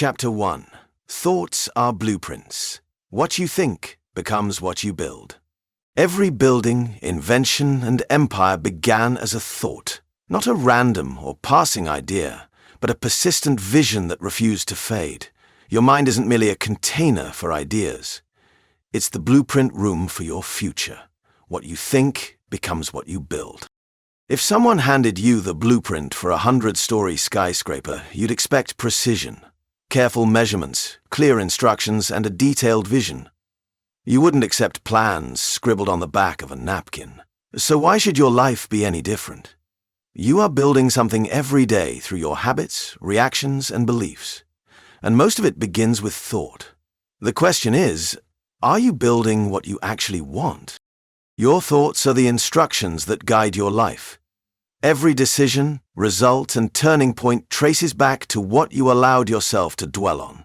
Chapter 1. Thoughts are blueprints. What you think becomes what you build. Every building, invention, and empire began as a thought, not a random or passing idea, but a persistent vision that refused to fade. Your mind isn't merely a container for ideas. It's the blueprint room for your future. What you think becomes what you build. If someone handed you the blueprint for a 100-story skyscraper, you'd expect precision, careful measurements, clear instructions, and a detailed vision. You wouldn't accept plans scribbled on the back of a napkin. So why should your life be any different? You are building something every day through your habits, reactions, and beliefs. And most of it begins with thought. The question is, are you building what you actually want? Your thoughts are the instructions that guide your life. Every decision, result, and turning point traces back to what you allowed yourself to dwell on.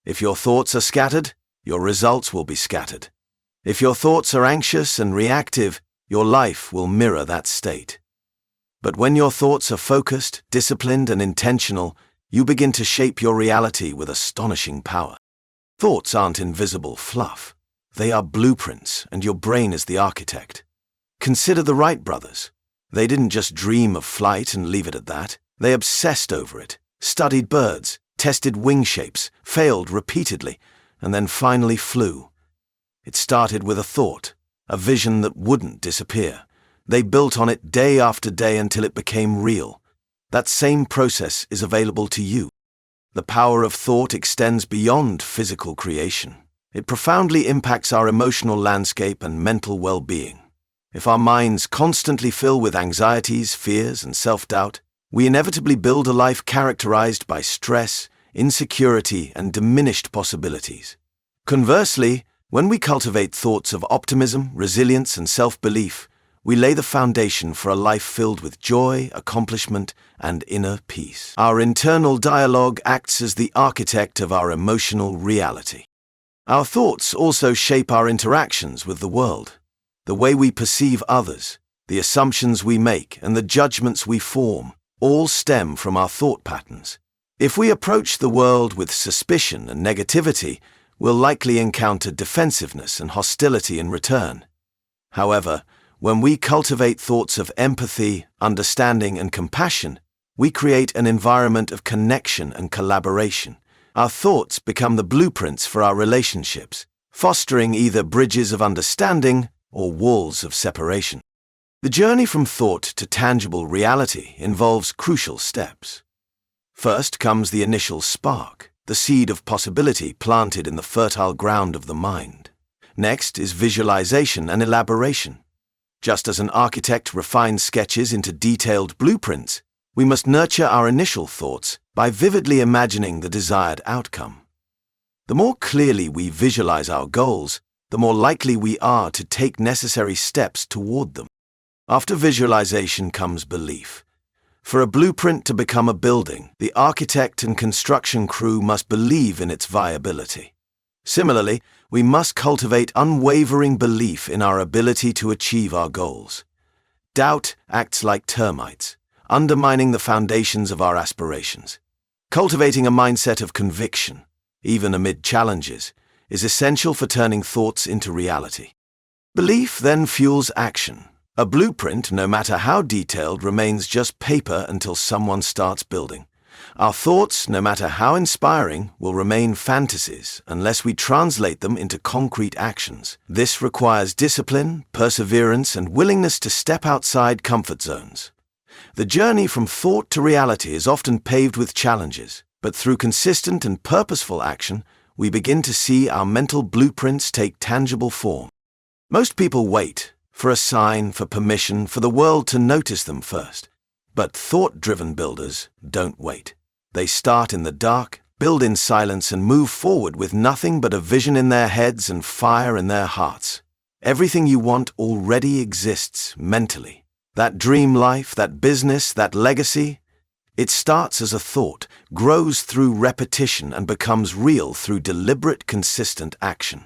If your thoughts are scattered, your results will be scattered. If your thoughts are anxious and reactive, your life will mirror that state. But when your thoughts are focused, disciplined, and intentional, you begin to shape your reality with astonishing power. Thoughts aren't invisible fluff. They are blueprints, and your brain is the architect. Consider the Wright brothers. They didn't just dream of flight and leave it at that. They obsessed over it, studied birds, tested wing shapes, failed repeatedly, and then finally flew. It started with a thought, a vision that wouldn't disappear. They built on it day after day until it became real. That same process is available to you. The power of thought extends beyond physical creation. It profoundly impacts our emotional landscape and mental well-being. If our minds constantly fill with anxieties, fears, and self-doubt, we inevitably build a life characterized by stress, insecurity, and diminished possibilities. Conversely, when we cultivate thoughts of optimism, resilience, and self-belief, we lay the foundation for a life filled with joy, accomplishment, and inner peace. Our internal dialogue acts as the architect of our emotional reality. Our thoughts also shape our interactions with the world. The way we perceive others, the assumptions we make, and the judgments we form all stem from our thought patterns. If we approach the world with suspicion and negativity, we'll likely encounter defensiveness and hostility in return. However, when we cultivate thoughts of empathy, understanding, and compassion, we create an environment of connection and collaboration. Our thoughts become the blueprints for our relationships, fostering either bridges of understanding or walls of separation. The journey from thought to tangible reality involves crucial steps. First comes the initial spark, the seed of possibility planted in the fertile ground of the mind. Next is visualization and elaboration. Just as an architect refines sketches into detailed blueprints, we must nurture our initial thoughts by vividly imagining the desired outcome. The more clearly we visualize our goals, the more likely we are to take necessary steps toward them. After visualization comes belief. For a blueprint to become a building, the architect and construction crew must believe in its viability. Similarly, we must cultivate unwavering belief in our ability to achieve our goals. Doubt acts like termites, undermining the foundations of our aspirations. Cultivating a mindset of conviction, even amid challenges, is essential for turning thoughts into reality. Belief then fuels action. A blueprint, no matter how detailed, remains just paper until someone starts building. Our thoughts, no matter how inspiring, will remain fantasies unless we translate them into concrete actions. This requires discipline, perseverance, and willingness to step outside comfort zones. The journey from thought to reality is often paved with challenges, but through consistent and purposeful action, we begin to see our mental blueprints take tangible form. Most people wait for a sign, for permission, for the world to notice them first. But thought-driven builders don't wait. They start in the dark, build in silence, and move forward with nothing but a vision in their heads and fire in their hearts. Everything you want already exists mentally. That dream life, that business, that legacy, it starts as a thought, grows through repetition, and becomes real through deliberate, consistent action.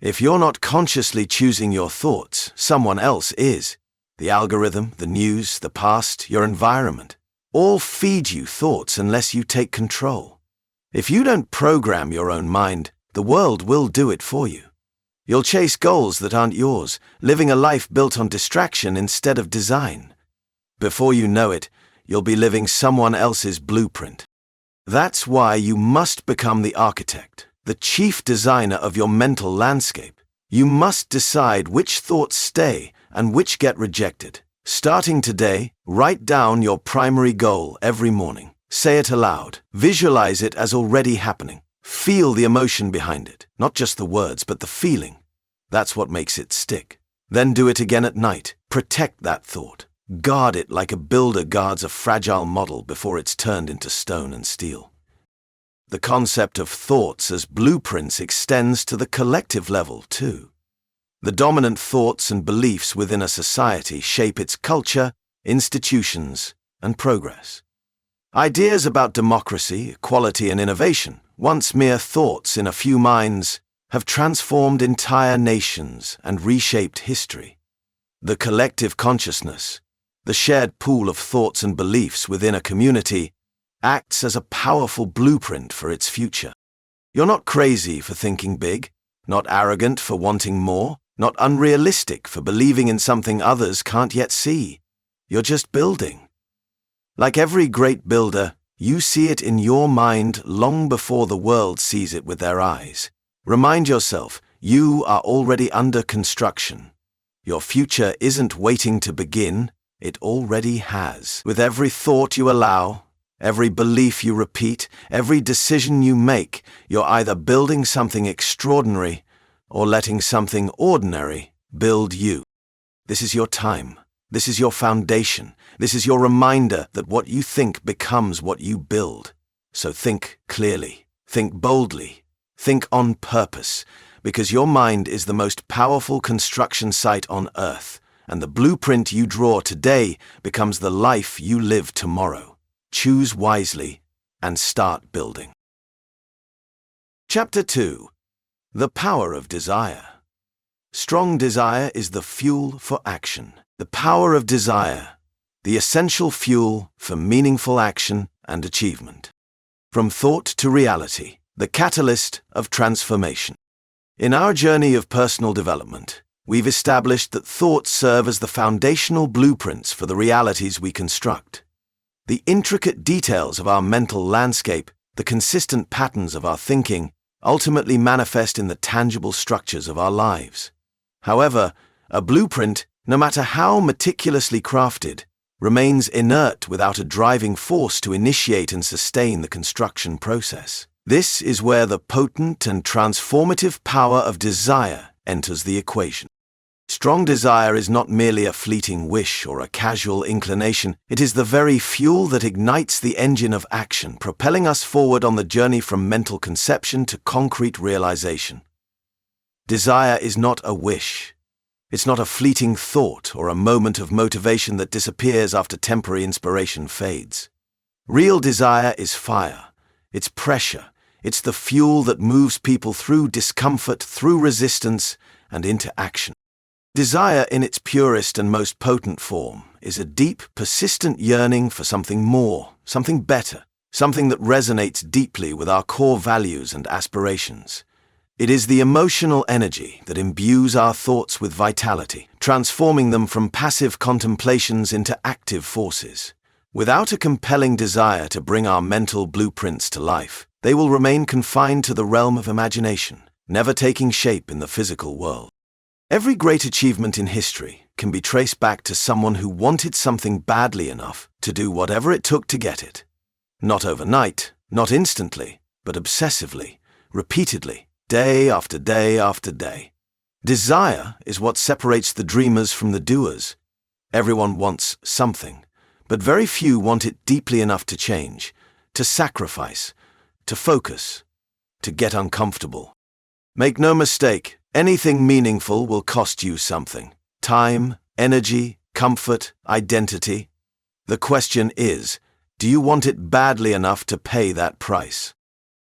If you're not consciously choosing your thoughts, someone else is. The algorithm, the news, the past, your environment, all feed you thoughts unless you take control. If you don't program your own mind, the world will do it for you. You'll chase goals that aren't yours, living a life built on distraction instead of design. Before you know it, you'll be living someone else's blueprint. That's why you must become the architect, the chief designer of your mental landscape. You must decide which thoughts stay and which get rejected. Starting today, write down your primary goal every morning. Say it aloud. Visualize it as already happening. Feel the emotion behind it, not just the words, but the feeling. That's what makes it stick. Then do it again at night. Protect that thought. Guard it like a builder guards a fragile model before it's turned into stone and steel. The concept of thoughts as blueprints extends to the collective level, too. The dominant thoughts and beliefs within a society shape its culture, institutions, and progress. Ideas about democracy, equality, and innovation, once mere thoughts in a few minds, have transformed entire nations and reshaped history. The collective consciousness, the shared pool of thoughts and beliefs within a community, acts as a powerful blueprint for its future. You're not crazy for thinking big, not arrogant for wanting more, not unrealistic for believing in something others can't yet see. You're just building. Like every great builder, you see it in your mind long before the world sees it with their eyes. Remind yourself, you are already under construction. Your future isn't waiting to begin, it already has. With every thought you allow, every belief you repeat, every decision you make, you're either building something extraordinary or letting something ordinary build you. This is your time. This is your foundation. This is your reminder that what you think becomes what you build. So think clearly, think boldly, think on purpose, because your mind is the most powerful construction site on earth, and the blueprint you draw today becomes the life you live tomorrow. Choose wisely and start building. Chapter 2. The Power of Desire. Strong desire is the fuel for action. The power of desire, the essential fuel for meaningful action and achievement. From thought to reality, the catalyst of transformation. In our journey of personal development, we've established that thoughts serve as the foundational blueprints for the realities we construct. The intricate details of our mental landscape, the consistent patterns of our thinking, ultimately manifest in the tangible structures of our lives. However, a blueprint, no matter how meticulously crafted, remains inert without a driving force to initiate and sustain the construction process. This is where the potent and transformative power of desire enters the equation. Strong desire is not merely a fleeting wish or a casual inclination, it is the very fuel that ignites the engine of action, propelling us forward on the journey from mental conception to concrete realization. Desire is not a wish. It's not a fleeting thought or a moment of motivation that disappears after temporary inspiration fades. Real desire is fire. It's pressure. It's the fuel that moves people through discomfort, through resistance, and into action. Desire in its purest and most potent form is a deep, persistent yearning for something more, something better, something that resonates deeply with our core values and aspirations. It is the emotional energy that imbues our thoughts with vitality, transforming them from passive contemplations into active forces. Without a compelling desire to bring our mental blueprints to life, they will remain confined to the realm of imagination, never taking shape in the physical world. Every great achievement in history can be traced back to someone who wanted something badly enough to do whatever it took to get it. Not overnight, not instantly, but obsessively, repeatedly, day after day after day. Desire is what separates the dreamers from the doers. Everyone wants something, but very few want it deeply enough to change, to sacrifice, to focus, to get uncomfortable. Make no mistake, anything meaningful will cost you something. Time, energy, comfort, identity. The question is, do you want it badly enough to pay that price?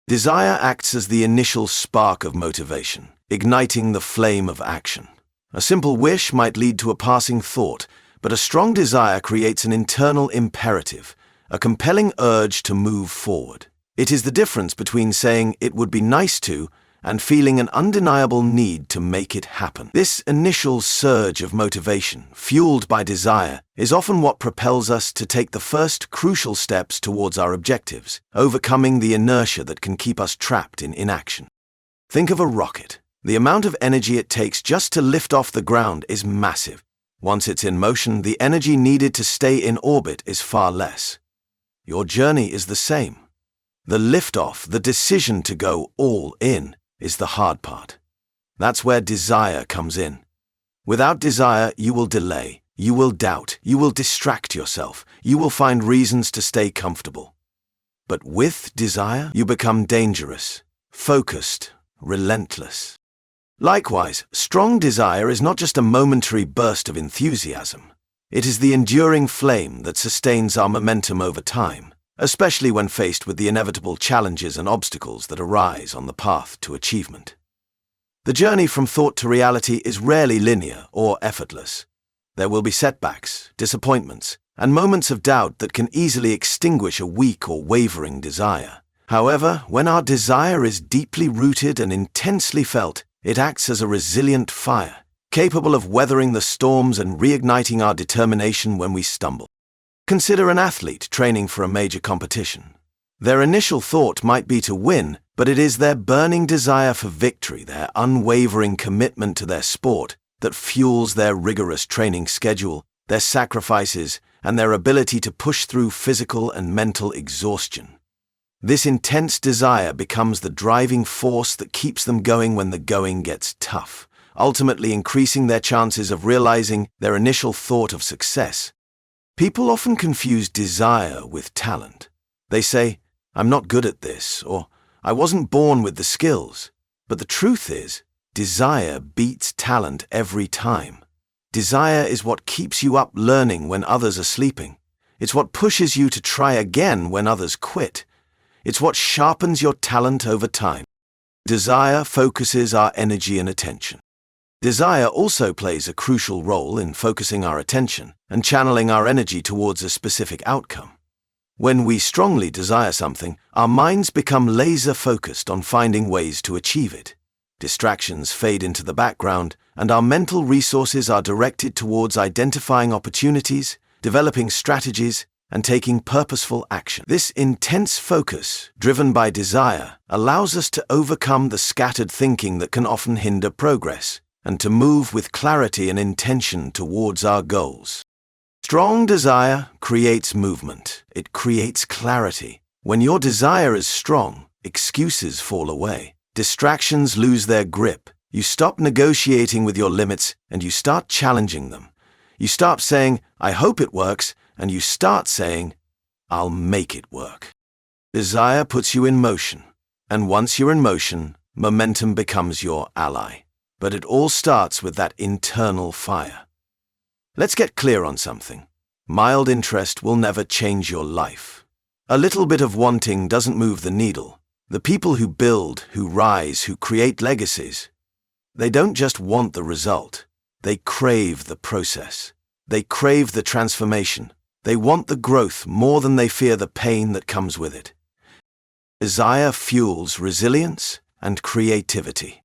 Desire acts as the initial spark of motivation, igniting the flame of action. A simple wish might lead to a passing thought, but a strong desire creates an internal imperative, a compelling urge to move forward. It is the difference between saying it would be nice to and feeling an undeniable need to make it happen. This initial surge of motivation, fueled by desire, is often what propels us to take the first crucial steps towards our objectives, overcoming the inertia that can keep us trapped in inaction. Think of a rocket. The amount of energy it takes just to lift off the ground is massive. Once it's in motion, the energy needed to stay in orbit is far less. Your journey is the same. The liftoff, the decision to go all in, is the hard part. That's where desire comes in. Without desire, you will delay, you will doubt, you will distract yourself, you will find reasons to stay comfortable. But with desire, you become dangerous, focused, relentless. Likewise, strong desire is not just a momentary burst of enthusiasm. It is the enduring flame that sustains our momentum over time, especially when faced with the inevitable challenges and obstacles that arise on the path to achievement. The journey from thought to reality is rarely linear or effortless. There will be setbacks, disappointments, and moments of doubt that can easily extinguish a weak or wavering desire. However, when our desire is deeply rooted and intensely felt, it acts as a resilient fire, capable of weathering the storms and reigniting our determination when we stumble. Consider an athlete training for a major competition. Their initial thought might be to win, but it is their burning desire for victory, their unwavering commitment to their sport, that fuels their rigorous training schedule, their sacrifices, and their ability to push through physical and mental exhaustion. This intense desire becomes the driving force that keeps them going when the going gets tough, ultimately increasing their chances of realizing their initial thought of success. People often confuse desire with talent. They say, "I'm not good at this," or "I wasn't born with the skills." But the truth is, desire beats talent every time. Desire is what keeps you up learning when others are sleeping. It's what pushes you to try again when others quit. It's what sharpens your talent over time. Desire focuses our energy and attention. Desire also plays a crucial role in focusing our attention and channeling our energy towards a specific outcome. When we strongly desire something, our minds become laser-focused on finding ways to achieve it. Distractions fade into the background, and our mental resources are directed towards identifying opportunities, developing strategies, and taking purposeful action. This intense focus, driven by desire, allows us to overcome the scattered thinking that can often hinder progress, and to move with clarity and intention towards our goals. Strong desire creates movement. It creates clarity. When your desire is strong, excuses fall away. Distractions lose their grip. You stop negotiating with your limits and you start challenging them. You stop saying, "I hope it works," and you start saying, "I'll make it work." Desire puts you in motion, and once you're in motion, momentum becomes your ally. But it all starts with that internal fire. Let's get clear on something. Mild interest will never change your life. A little bit of wanting doesn't move the needle. The people who build, who rise, who create legacies, they don't just want the result. They crave the process. They crave the transformation. They want the growth more than they fear the pain that comes with it. Desire fuels resilience and creativity.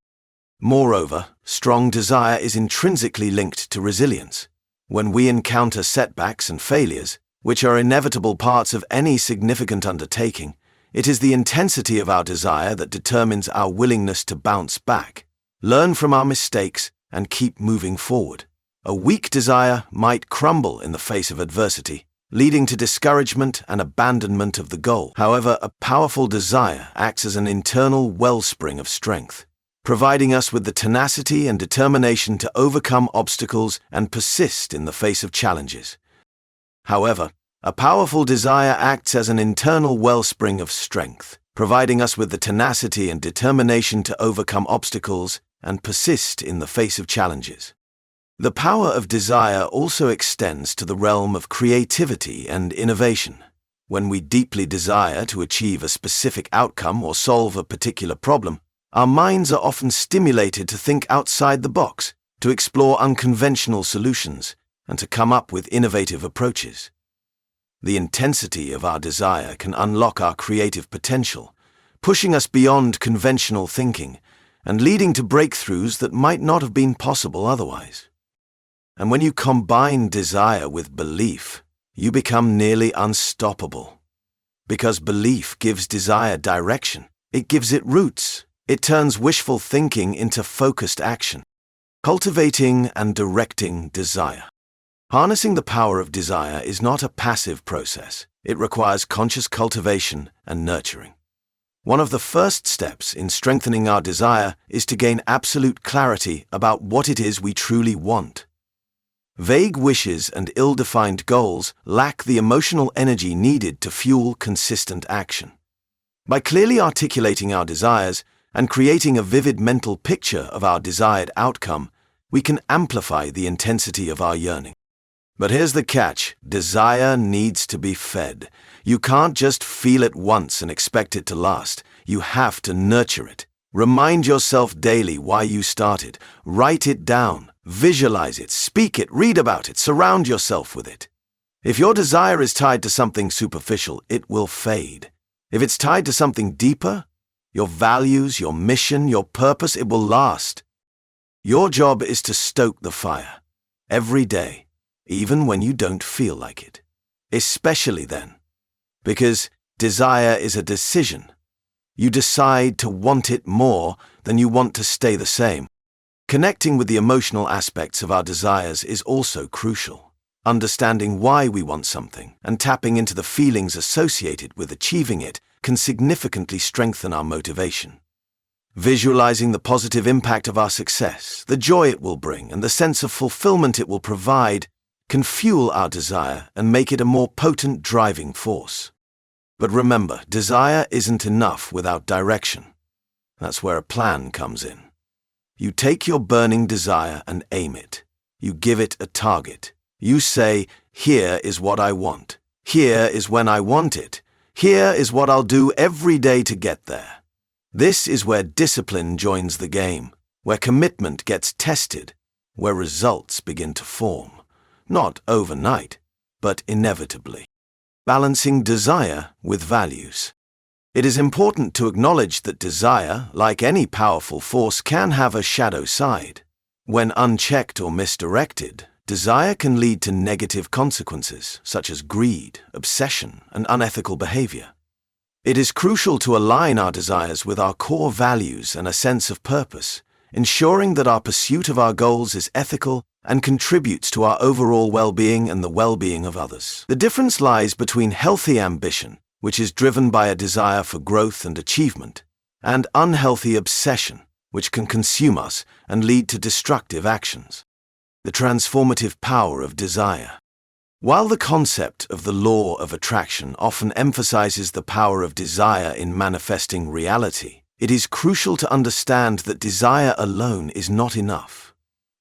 Moreover, strong desire is intrinsically linked to resilience. When we encounter setbacks and failures, which are inevitable parts of any significant undertaking, it is the intensity of our desire that determines our willingness to bounce back, learn from our mistakes, and keep moving forward. A weak desire might crumble in the face of adversity, leading to discouragement and abandonment of the goal. However, a powerful desire acts as an internal wellspring of strength, providing us with the tenacity and determination to overcome obstacles and persist in the face of challenges. However, a powerful desire acts as an internal wellspring of strength, providing us with the tenacity and determination to overcome obstacles and persist in the face of challenges. The power of desire also extends to the realm of creativity and innovation. When we deeply desire to achieve a specific outcome or solve a particular problem, our minds are often stimulated to think outside the box, to explore unconventional solutions, and to come up with innovative approaches. The intensity of our desire can unlock our creative potential, pushing us beyond conventional thinking and leading to breakthroughs that might not have been possible otherwise. And when you combine desire with belief, you become nearly unstoppable. Because belief gives desire direction, it gives it roots, it turns wishful thinking into focused action, cultivating and directing desire. Harnessing the power of desire is not a passive process. It requires conscious cultivation and nurturing. One of the first steps in strengthening our desire is to gain absolute clarity about what it is we truly want. Vague wishes and ill-defined goals lack the emotional energy needed to fuel consistent action. By clearly articulating our desires and creating a vivid mental picture of our desired outcome, we can amplify the intensity of our yearning. But here's the catch: desire needs to be fed. You can't just feel it once and expect it to last. You have to nurture it. Remind yourself daily why you started. Write it down. Visualize it. Speak it. Read about it. Surround yourself with it. If your desire is tied to something superficial, it will fade. If it's tied to something deeper, your values, your mission, your purpose, it will last. Your job is to stoke the fire every day, even when you don't feel like it. Especially then. Because desire is a decision. You decide to want it more than you want to stay the same. Connecting with the emotional aspects of our desires is also crucial. Understanding why we want something and tapping into the feelings associated with achieving it can significantly strengthen our motivation. Visualizing the positive impact of our success, the joy it will bring, and the sense of fulfillment it will provide can fuel our desire and make it a more potent driving force. But remember, desire isn't enough without direction. That's where a plan comes in. You take your burning desire and aim it. You give it a target. You say, here is what I want. Here is when I want it. Here is what I'll do every day to get there. This is where discipline joins the game, where commitment gets tested, where results begin to form. Not overnight, but inevitably. Balancing desire with values. It is important to acknowledge that desire, like any powerful force, can have a shadow side. When unchecked or misdirected, desire can lead to negative consequences, such as greed, obsession, and unethical behavior. It is crucial to align our desires with our core values and a sense of purpose, ensuring that our pursuit of our goals is ethical and contributes to our overall well-being and the well-being of others. The difference lies between healthy ambition, which is driven by a desire for growth and achievement, and unhealthy obsession, which can consume us and lead to destructive actions. The transformative power of desire. While the concept of the law of attraction often emphasizes the power of desire in manifesting reality, it is crucial to understand that desire alone is not enough.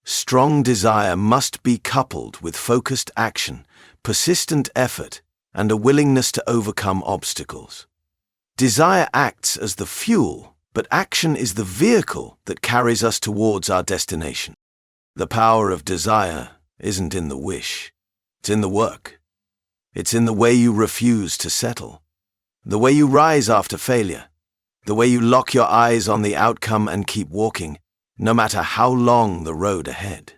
Strong desire must be coupled with focused action, persistent effort, and a willingness to overcome obstacles. Desire acts as the fuel, but action is the vehicle that carries us towards our destination. The power of desire isn't in the wish. It's in the work. It's in the way you refuse to settle, the way you rise after failure, the way you lock your eyes on the outcome and keep walking, no matter how long the road ahead.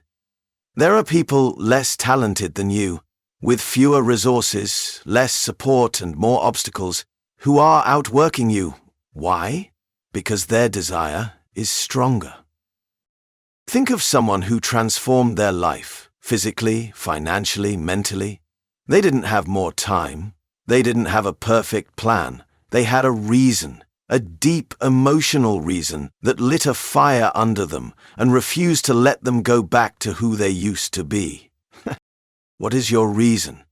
There are people less talented than you, with fewer resources, less support, and more obstacles, who are outworking you. Why? Because their desire is stronger. Think of someone who transformed their life, physically, financially, mentally. They didn't have more time. They didn't have a perfect plan. They had a reason, a deep emotional reason that lit a fire under them and refused to let them go back to who they used to be. What is your reason?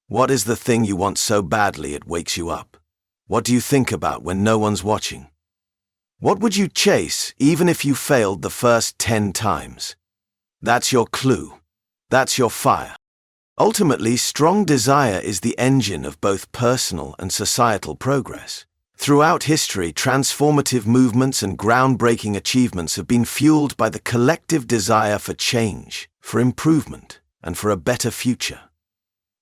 What is the thing you want so badly it wakes you up? What do you think about when no one's watching? What would you chase even if you failed the first 10 times? That's your clue. That's your fire. Ultimately, strong desire is the engine of both personal and societal progress. Throughout history, transformative movements and groundbreaking achievements have been fueled by the collective desire for change, for improvement, and for a better future.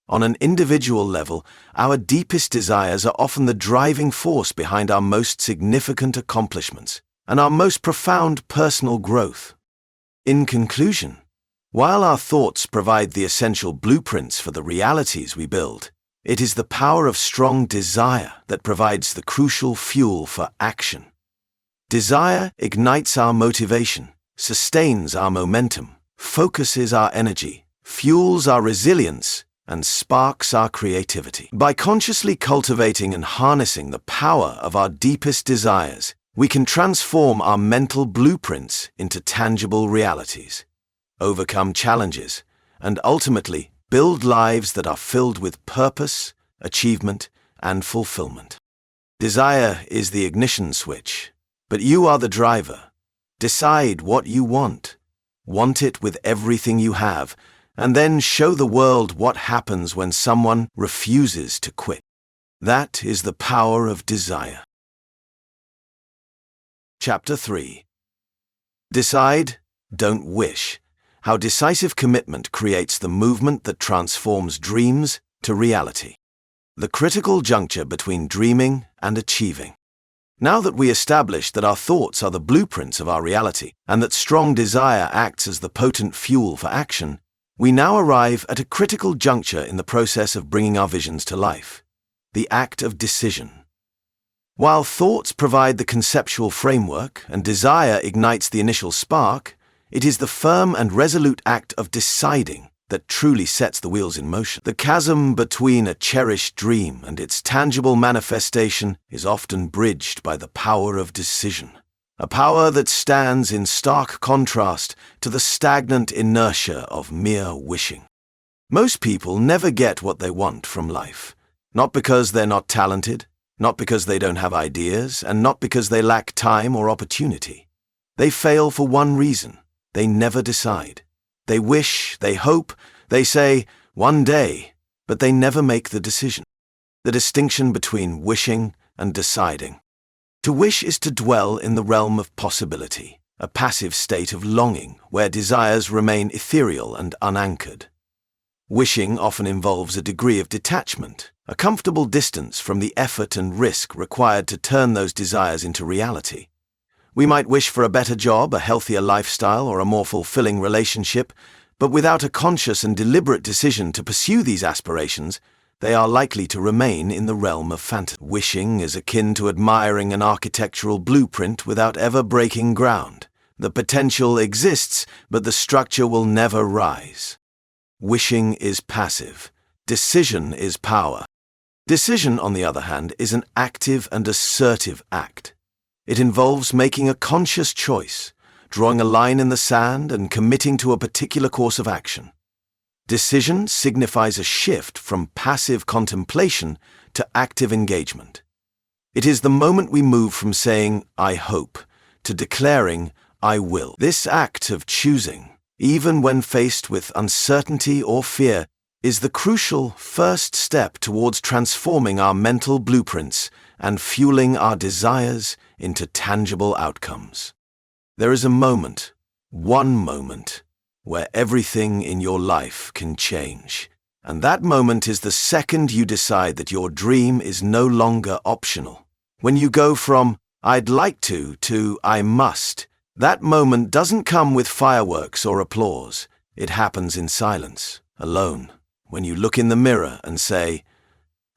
On an individual level, our deepest desires are often the driving force behind our most significant accomplishments and our most profound personal growth. In conclusion, while our thoughts provide the essential blueprints for the realities we build, it is the power of strong desire that provides the crucial fuel for action. Desire ignites our motivation, sustains our momentum, focuses our energy, fuels our resilience, and sparks our creativity. By consciously cultivating and harnessing the power of our deepest desires, we can transform our mental blueprints into tangible realities, overcome challenges, and ultimately build lives that are filled with purpose, achievement, and fulfillment. Desire is the ignition switch, but you are the driver. Decide what you want. Want it with everything you have, and then show the world what happens when someone refuses to quit. That is the power of desire. Chapter 3. Decide, don't wish. How decisive commitment creates the movement that transforms dreams to reality. The critical juncture between dreaming and achieving. Now that we establish that our thoughts are the blueprints of our reality and that strong desire acts as the potent fuel for action, we now arrive at a critical juncture in the process of bringing our visions to life, the act of decision. While thoughts provide the conceptual framework and desire ignites the initial spark, it is the firm and resolute act of deciding that truly sets the wheels in motion. The chasm between a cherished dream and its tangible manifestation is often bridged by the power of decision, a power that stands in stark contrast to the stagnant inertia of mere wishing. Most people never get what they want from life, not because they're not talented, not because they don't have ideas, and not because they lack time or opportunity. They fail for one reason: they never decide. They wish, they hope, they say, one day, but they never make the decision. The distinction between wishing and deciding. To wish is to dwell in the realm of possibility, a passive state of longing where desires remain ethereal and unanchored. Wishing often involves a degree of detachment, a comfortable distance from the effort and risk required to turn those desires into reality. We might wish for a better job, a healthier lifestyle, or a more fulfilling relationship, but without a conscious and deliberate decision to pursue these aspirations, they are likely to remain in the realm of fantasy. Wishing is akin to admiring an architectural blueprint without ever breaking ground. The potential exists, but the structure will never rise. Wishing is passive. Decision is power. Decision, on the other hand, is an active and assertive act. It involves making a conscious choice, drawing a line in the sand and committing to a particular course of action. Decision signifies a shift from passive contemplation to active engagement. It is the moment we move from saying, "I hope," to declaring, "I will." This act of choosing, even when faced with uncertainty or fear, is the crucial first step towards transforming our mental blueprints and fueling our desires into tangible outcomes. There is a moment, one moment, where everything in your life can change. And that moment is the second you decide that your dream is no longer optional. When you go from "I'd like to" "I must," that moment doesn't come with fireworks or applause. It happens in silence, alone, when you look in the mirror and say,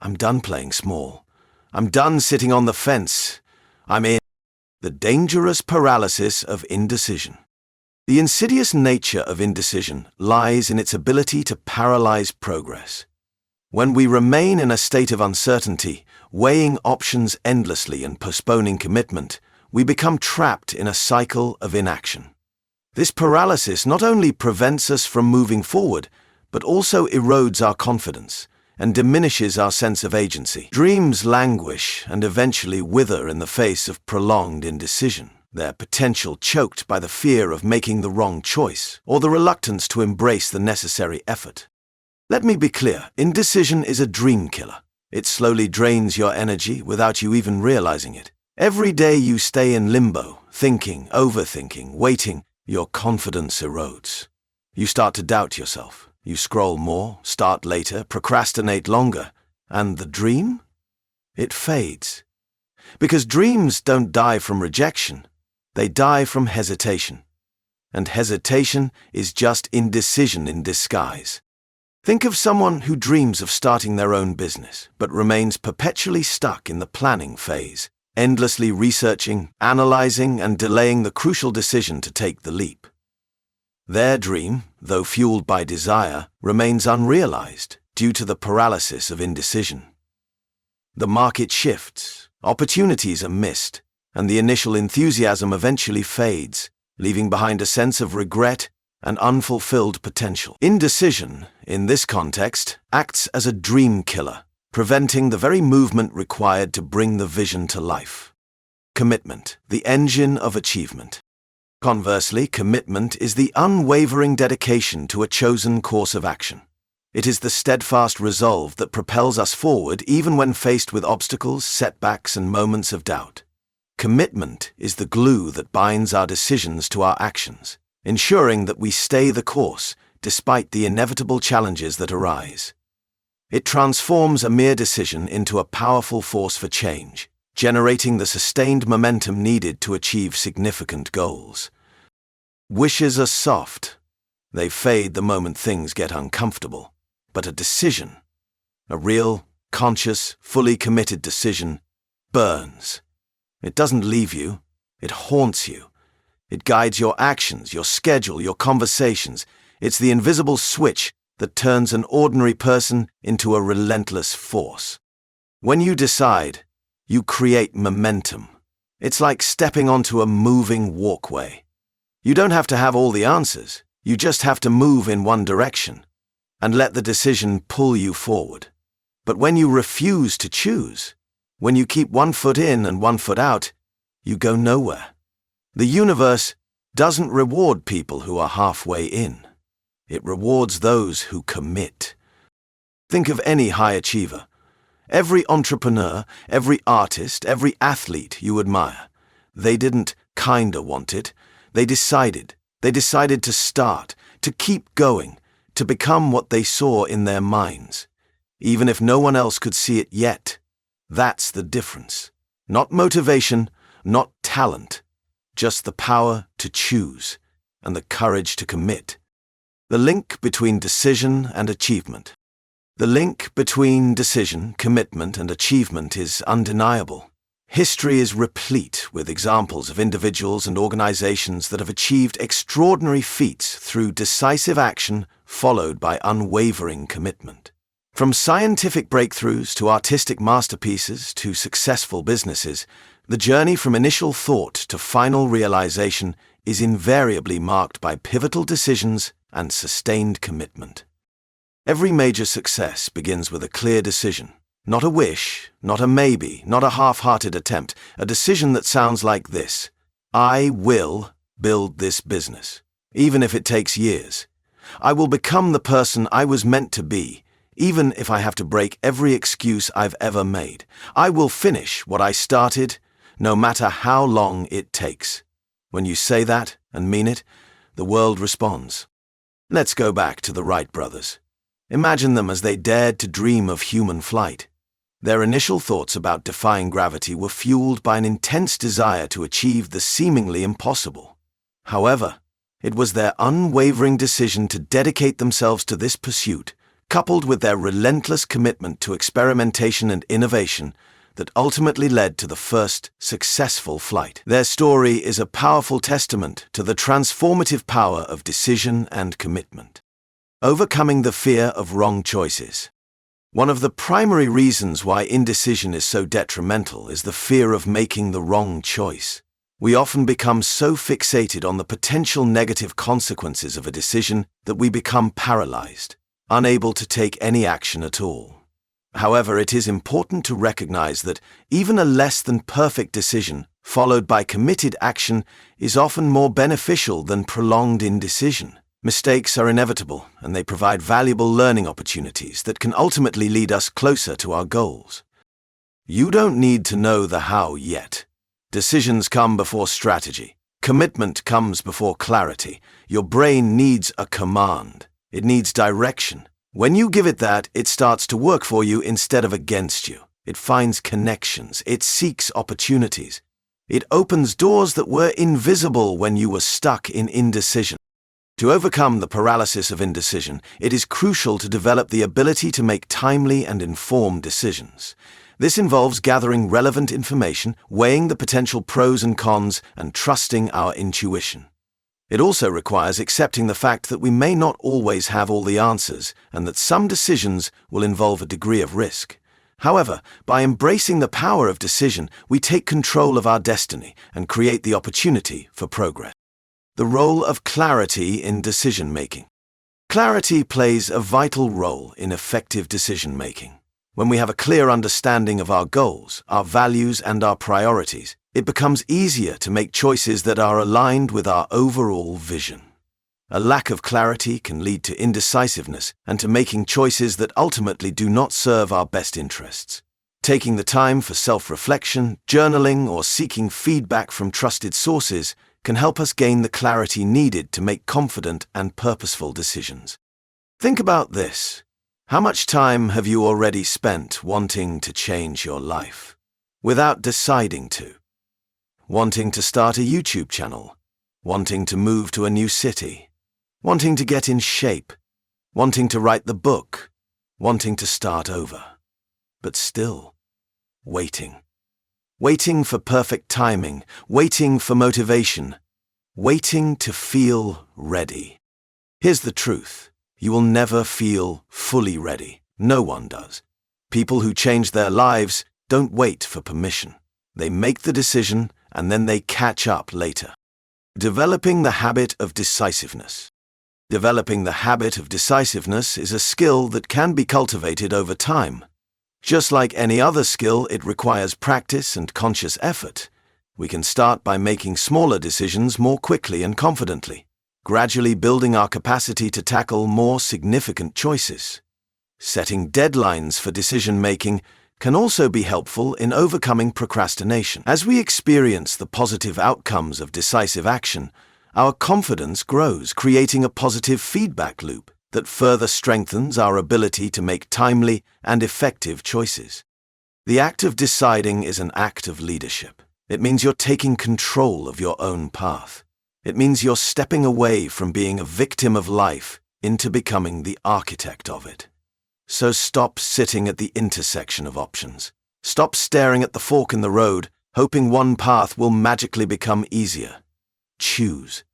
"I'm done playing small. I'm done sitting on the fence. I'm in." The dangerous paralysis of indecision. The insidious nature of indecision lies in its ability to paralyze progress. When we remain in a state of uncertainty, weighing options endlessly and postponing commitment, we become trapped in a cycle of inaction. This paralysis not only prevents us from moving forward, but also erodes our confidence and diminishes our sense of agency. Dreams languish and eventually wither in the face of prolonged indecision, their potential choked by the fear of making the wrong choice or the reluctance to embrace the necessary effort. Let me be clear, indecision is a dream killer. It slowly drains your energy without you even realizing it. Every day you stay in limbo, thinking, overthinking, waiting, your confidence erodes. You start to doubt yourself. You scroll more, start later, procrastinate longer. And the dream? It fades. Because dreams don't die from rejection. They die from hesitation. And hesitation is just indecision in disguise. Think of someone who dreams of starting their own business, but remains perpetually stuck in the planning phase, endlessly researching, analyzing, and delaying the crucial decision to take the leap. Their dream, though fueled by desire, remains unrealized due to the paralysis of indecision. The market shifts, opportunities are missed, and the initial enthusiasm eventually fades, leaving behind a sense of regret and unfulfilled potential. Indecision, in this context, acts as a dream killer, preventing the very movement required to bring the vision to life. Commitment, the engine of achievement. Conversely, commitment is the unwavering dedication to a chosen course of action. It is the steadfast resolve that propels us forward even when faced with obstacles, setbacks, and moments of doubt. Commitment is the glue that binds our decisions to our actions, ensuring that we stay the course despite the inevitable challenges that arise. It transforms a mere decision into a powerful force for change, generating the sustained momentum needed to achieve significant goals. Wishes are soft. They fade the moment things get uncomfortable. But a decision, a real, conscious, fully committed decision, burns. It doesn't leave you. It haunts you. It guides your actions, your schedule, your conversations. It's the invisible switch that turns an ordinary person into a relentless force. When you decide, you create momentum. It's like stepping onto a moving walkway. You don't have to have all the answers. You just have to move in one direction and let the decision pull you forward. But when you refuse to choose, when you keep one foot in and one foot out, you go nowhere. The universe doesn't reward people who are halfway in. It rewards those who commit. Think of any high achiever. Every entrepreneur, every artist, every athlete you admire. They didn't kinda want it. They decided. They decided to start, to keep going, to become what they saw in their minds, even if no one else could see it yet. That's the difference. Not motivation, not talent, just the power to choose and the courage to commit. The link between decision and achievement. The link between decision, commitment, and achievement is undeniable. History is replete with examples of individuals and organizations that have achieved extraordinary feats through decisive action followed by unwavering commitment. From scientific breakthroughs to artistic masterpieces to successful businesses, the journey from initial thought to final realization is invariably marked by pivotal decisions and sustained commitment. Every major success begins with a clear decision. Not a wish, not a maybe, not a half-hearted attempt, a decision that sounds like this: I will build this business, even if it takes years. I will become the person I was meant to be, even if I have to break every excuse I've ever made. I will finish what I started, no matter how long it takes. When you say that and mean it, the world responds. Let's go back to the Wright brothers. Imagine them as they dared to dream of human flight. Their initial thoughts about defying gravity were fueled by an intense desire to achieve the seemingly impossible. However, it was their unwavering decision to dedicate themselves to this pursuit, coupled with their relentless commitment to experimentation and innovation, that ultimately led to the first successful flight. Their story is a powerful testament to the transformative power of decision and commitment. Overcoming the fear of wrong choices. One of the primary reasons why indecision is so detrimental is the fear of making the wrong choice. We often become so fixated on the potential negative consequences of a decision that we become paralyzed, unable to take any action at all. However, it is important to recognize that even a less than perfect decision, followed by committed action, is often more beneficial than prolonged indecision. Mistakes are inevitable, and they provide valuable learning opportunities that can ultimately lead us closer to our goals. You don't need to know the how yet. Decisions come before strategy. Commitment comes before clarity. Your brain needs a command. It needs direction. When you give it that, it starts to work for you instead of against you. It finds connections. It seeks opportunities. It opens doors that were invisible when you were stuck in indecision. To overcome the paralysis of indecision, it is crucial to develop the ability to make timely and informed decisions. This involves gathering relevant information, weighing the potential pros and cons, and trusting our intuition. It also requires accepting the fact that we may not always have all the answers, and that some decisions will involve a degree of risk. However, by embracing the power of decision, we take control of our destiny and create the opportunity for progress. The role of clarity in decision-making. Clarity plays a vital role in effective decision-making. When we have a clear understanding of our goals, our values, and our priorities, it becomes easier to make choices that are aligned with our overall vision. A lack of clarity can lead to indecisiveness and to making choices that ultimately do not serve our best interests. Taking the time for self-reflection, journaling, or seeking feedback from trusted sources can help us gain the clarity needed to make confident and purposeful decisions. Think about this. How much time have you already spent wanting to change your life without deciding to? Wanting to start a YouTube channel, wanting to move to a new city, wanting to get in shape, wanting to write the book, wanting to start over. But still, waiting. Waiting for perfect timing, waiting for motivation, waiting to feel ready. Here's the truth. You will never feel fully ready. No one does. People who change their lives don't wait for permission. They make the decision and then they catch up later. Developing the habit of decisiveness. Developing the habit of decisiveness is a skill that can be cultivated over time. Just like any other skill, it requires practice and conscious effort. We can start by making smaller decisions more quickly and confidently, gradually building our capacity to tackle more significant choices. Setting deadlines for decision-making can also be helpful in overcoming procrastination. As we experience the positive outcomes of decisive action, our confidence grows, creating a positive feedback loop that further strengthens our ability to make timely and effective choices. The act of deciding is an act of leadership. It means you're taking control of your own path. It means you're stepping away from being a victim of life into becoming the architect of it. So stop sitting at the intersection of options. Stop staring at the fork in the road, hoping one path will magically become easier. Choose.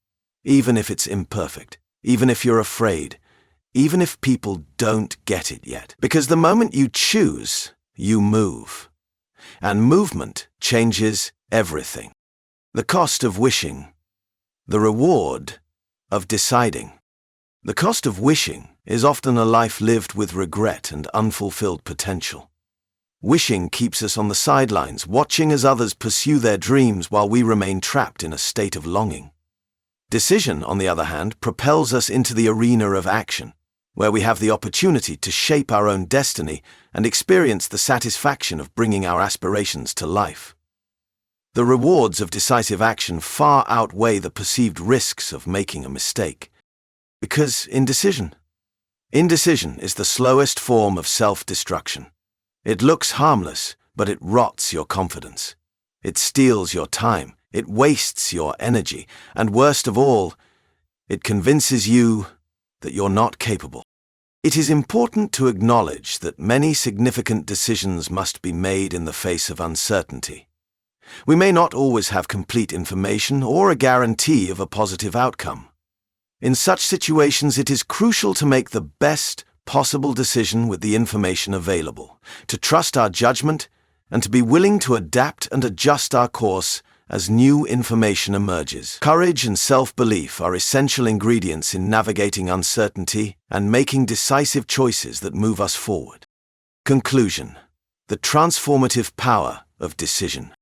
Even if it's imperfect, even if you're afraid, even if people don't get it yet. Because the moment you choose, you move. And movement changes everything. The cost of wishing. The reward of deciding. The cost of wishing is often a life lived with regret and unfulfilled potential. Wishing keeps us on the sidelines, watching as others pursue their dreams while we remain trapped in a state of longing. Decision, on the other hand, propels us into the arena of action, where we have the opportunity to shape our own destiny and experience the satisfaction of bringing our aspirations to life. The rewards of decisive action far outweigh the perceived risks of making a mistake. Because indecision is the slowest form of self-destruction. It looks harmless, but it rots your confidence. It steals your time, it wastes your energy, and worst of all, it convinces you that you're not capable. It is important to acknowledge that many significant decisions must be made in the face of uncertainty. We may not always have complete information or a guarantee of a positive outcome. In such situations, it is crucial to make the best possible decision with the information available, to trust our judgment, and to be willing to adapt and adjust our course as new information emerges. Courage and self-belief are essential ingredients in navigating uncertainty and making decisive choices that move us forward. Conclusion: the transformative power of decision.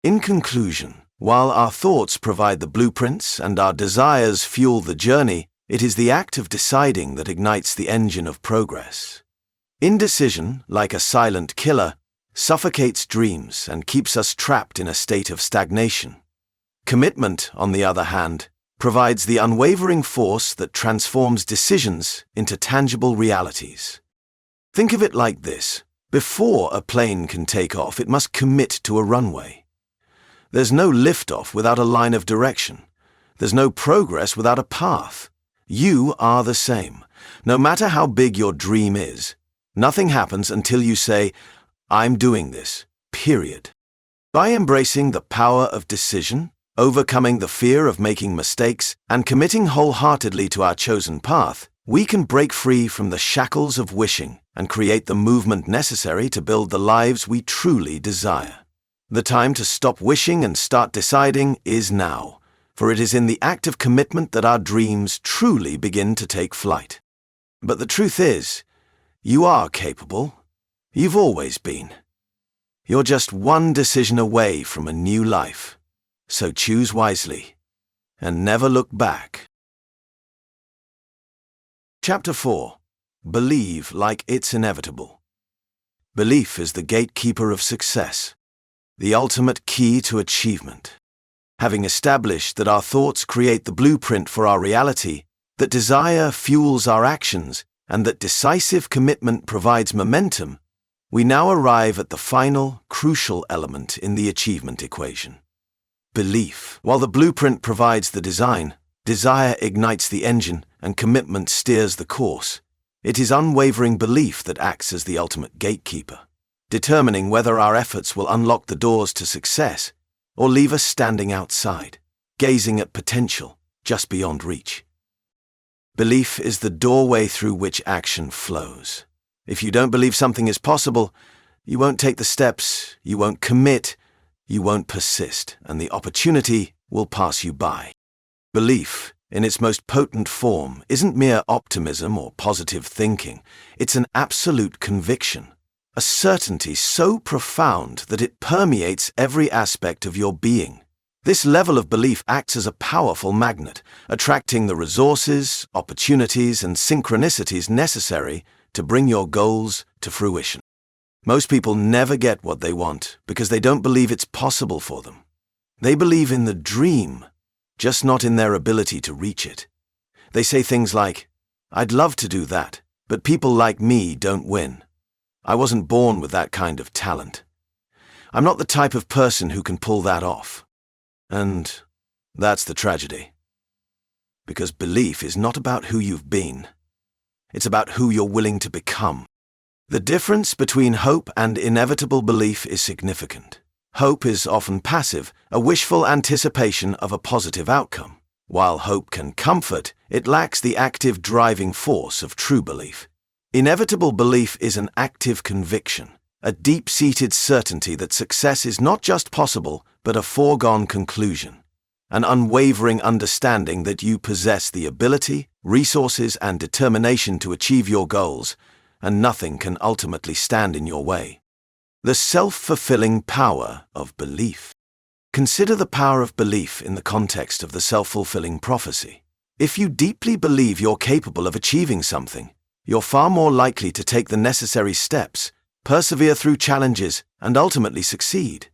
In conclusion, while our thoughts provide the blueprints and our desires fuel the journey, it is the act of deciding that ignites the engine of progress. Indecision, like a silent killer, suffocates dreams and keeps us trapped in a state of stagnation. Commitment, on the other hand, provides the unwavering force that transforms decisions into tangible realities. Think of it like this. Before a plane can take off, it must commit to a runway. There's no liftoff without a line of direction. There's no progress without a path. You are the same. No matter how big your dream is, nothing happens until you say, "I'm doing this," period. By embracing the power of decision, overcoming the fear of making mistakes, and committing wholeheartedly to our chosen path, we can break free from the shackles of wishing and create the movement necessary to build the lives we truly desire. The time to stop wishing and start deciding is now, for it is in the act of commitment that our dreams truly begin to take flight. But the truth is, you are capable. You've always been. You're just one decision away from a new life. So choose wisely and never look back. Chapter 4. Believe like it's inevitable. Belief is the gatekeeper of success, the ultimate key to achievement. Having established that our thoughts create the blueprint for our reality, that desire fuels our actions, and that decisive commitment provides momentum, we now arrive at the final, crucial element in the achievement equation. Belief. While the blueprint provides the design, desire ignites the engine, and commitment steers the course. It is unwavering belief that acts as the ultimate gatekeeper, determining whether our efforts will unlock the doors to success or leave us standing outside, gazing at potential just beyond reach. Belief is the doorway through which action flows. If you don't believe something is possible, you won't take the steps, you won't commit, you won't persist, and the opportunity will pass you by. Belief, in its most potent form, isn't mere optimism or positive thinking. It's an absolute conviction, a certainty so profound that it permeates every aspect of your being. This level of belief acts as a powerful magnet, attracting the resources, opportunities, and synchronicities necessary to bring your goals to fruition. Most people never get what they want because they don't believe it's possible for them. They believe in the dream, just not in their ability to reach it. They say things like, "I'd love to do that, but people like me don't win. I wasn't born with that kind of talent. I'm not the type of person who can pull that off." And that's the tragedy. Because belief is not about who you've been. It's about who you're willing to become. The difference between hope and inevitable belief is significant. Hope is often passive, a wishful anticipation of a positive outcome. While hope can comfort, it lacks the active driving force of true belief. Inevitable belief is an active conviction, a deep-seated certainty that success is not just possible, but a foregone conclusion. An unwavering understanding that you possess the ability, resources, and determination to achieve your goals, and nothing can ultimately stand in your way. The self-fulfilling power of belief. Consider the power of belief in the context of the self-fulfilling prophecy. If you deeply believe you're capable of achieving something, you're far more likely to take the necessary steps, persevere through challenges, and ultimately succeed.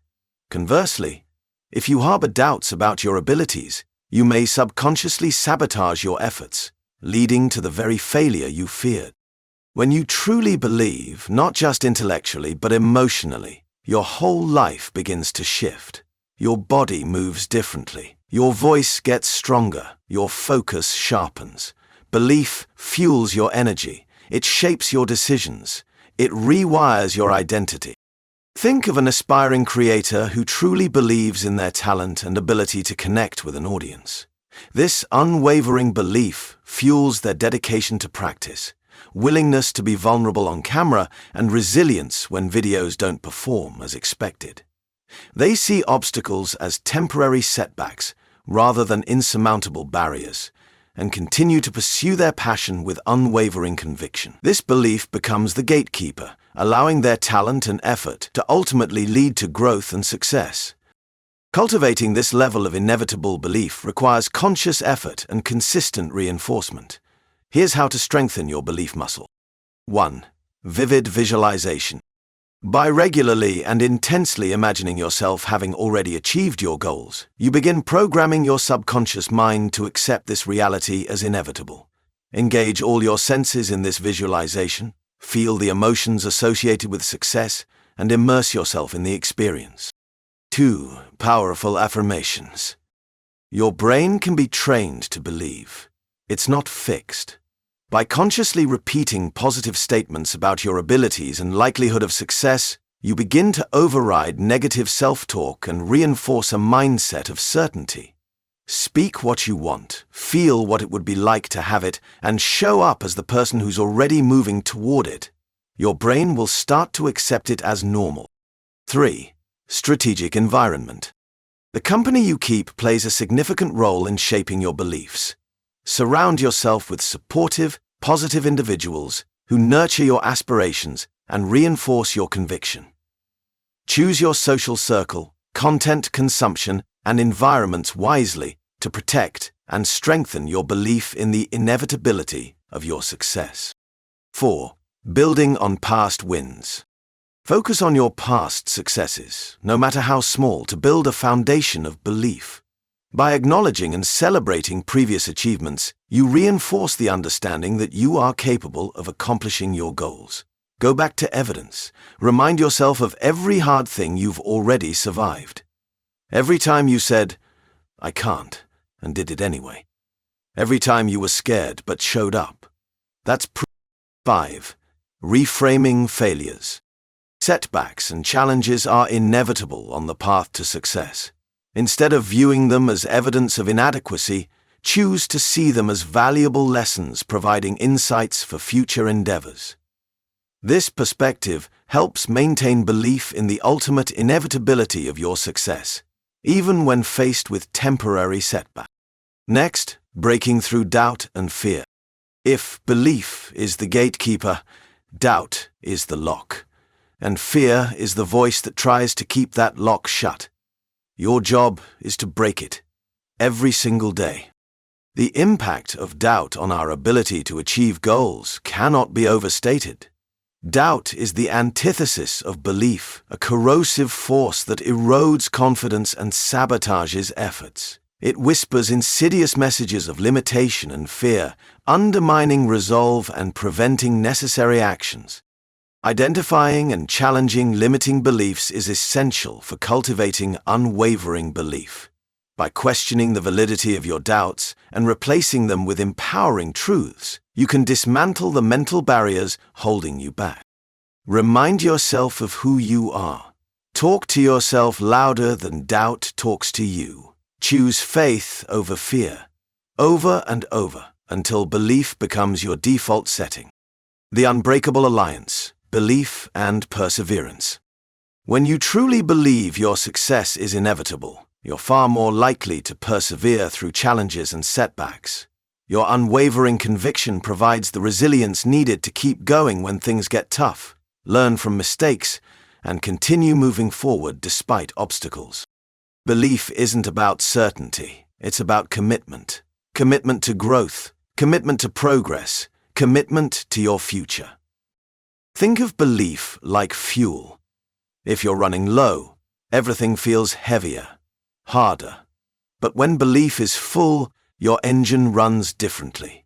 Conversely, if you harbor doubts about your abilities, you may subconsciously sabotage your efforts, leading to the very failure you feared. When you truly believe, not just intellectually but emotionally, your whole life begins to shift. Your body moves differently. Your voice gets stronger. Your focus sharpens. Belief fuels your energy. It shapes your decisions. It rewires your identity. Think of an aspiring creator who truly believes in their talent and ability to connect with an audience. This unwavering belief fuels their dedication to practice, willingness to be vulnerable on camera, and resilience when videos don't perform as expected. They see obstacles as temporary setbacks rather than insurmountable barriers, and continue to pursue their passion with unwavering conviction. This belief becomes the gatekeeper, allowing their talent and effort to ultimately lead to growth and success. Cultivating this level of inevitable belief requires conscious effort and consistent reinforcement. Here's how to strengthen your belief muscle. 1. Vivid visualization. By regularly and intensely imagining yourself having already achieved your goals, you begin programming your subconscious mind to accept this reality as inevitable. Engage all your senses in this visualization, feel the emotions associated with success, and immerse yourself in the experience. 2. Powerful affirmations. Your brain can be trained to believe. It's not fixed. By consciously repeating positive statements about your abilities and likelihood of success, you begin to override negative self-talk and reinforce a mindset of certainty. Speak what you want, feel what it would be like to have it, and show up as the person who's already moving toward it. Your brain will start to accept it as normal. 3. Strategic environment. The company you keep plays a significant role in shaping your beliefs. Surround yourself with supportive, positive individuals who nurture your aspirations and reinforce your conviction. Choose your social circle, content consumption, and environments wisely to protect and strengthen your belief in the inevitability of your success. 4. Building on past wins. Focus on your past successes, no matter how small, to build a foundation of belief. By acknowledging and celebrating previous achievements, you reinforce the understanding that you are capable of accomplishing your goals. Go back to evidence. Remind yourself of every hard thing you've already survived. Every time you said, "I can't," and did it anyway. Every time you were scared but showed up. That's proof. 5. Reframing failures. Setbacks and challenges are inevitable on the path to success. Instead of viewing them as evidence of inadequacy, choose to see them as valuable lessons providing insights for future endeavors. This perspective helps maintain belief in the ultimate inevitability of your success, even when faced with temporary setbacks. Next, breaking through doubt and fear. If belief is the gatekeeper, doubt is the lock, and fear is the voice that tries to keep that lock shut. Your job is to break it, every single day. The impact of doubt on our ability to achieve goals cannot be overstated. Doubt is the antithesis of belief, a corrosive force that erodes confidence and sabotages efforts. It whispers insidious messages of limitation and fear, undermining resolve and preventing necessary actions. Identifying and challenging limiting beliefs is essential for cultivating unwavering belief. By questioning the validity of your doubts and replacing them with empowering truths, you can dismantle the mental barriers holding you back. Remind yourself of who you are. Talk to yourself louder than doubt talks to you. Choose faith over fear, over and over, until belief becomes your default setting. The unbreakable alliance. Belief and perseverance. When you truly believe your success is inevitable, you're far more likely to persevere through challenges and setbacks. Your unwavering conviction provides the resilience needed to keep going when things get tough, learn from mistakes, and continue moving forward despite obstacles. Belief isn't about certainty, it's about commitment. Commitment to growth, commitment to progress, commitment to your future. Think of belief like fuel. If you're running low, everything feels heavier, harder. But when belief is full, your engine runs differently.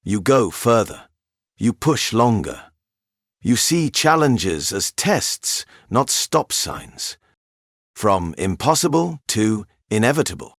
You go further. You push longer. You see challenges as tests, not stop signs. From impossible to inevitable.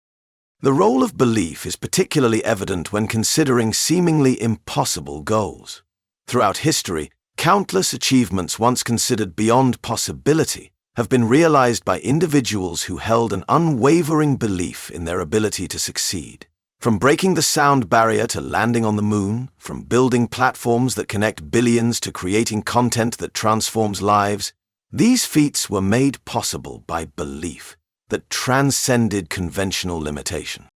The role of belief is particularly evident when considering seemingly impossible goals. Throughout history, countless achievements once considered beyond possibility have been realized by individuals who held an unwavering belief in their ability to succeed. From breaking the sound barrier to landing on the moon, from building platforms that connect billions to creating content that transforms lives, these feats were made possible by belief that transcended conventional limitation.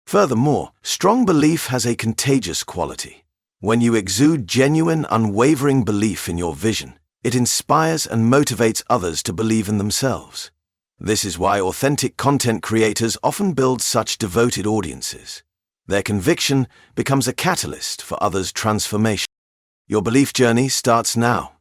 Furthermore, strong belief has a contagious quality. When you exude genuine, unwavering belief in your vision, it inspires and motivates others to believe in themselves. This is why authentic content creators often build such devoted audiences. Their conviction becomes a catalyst for others' transformation. Your belief journey starts now.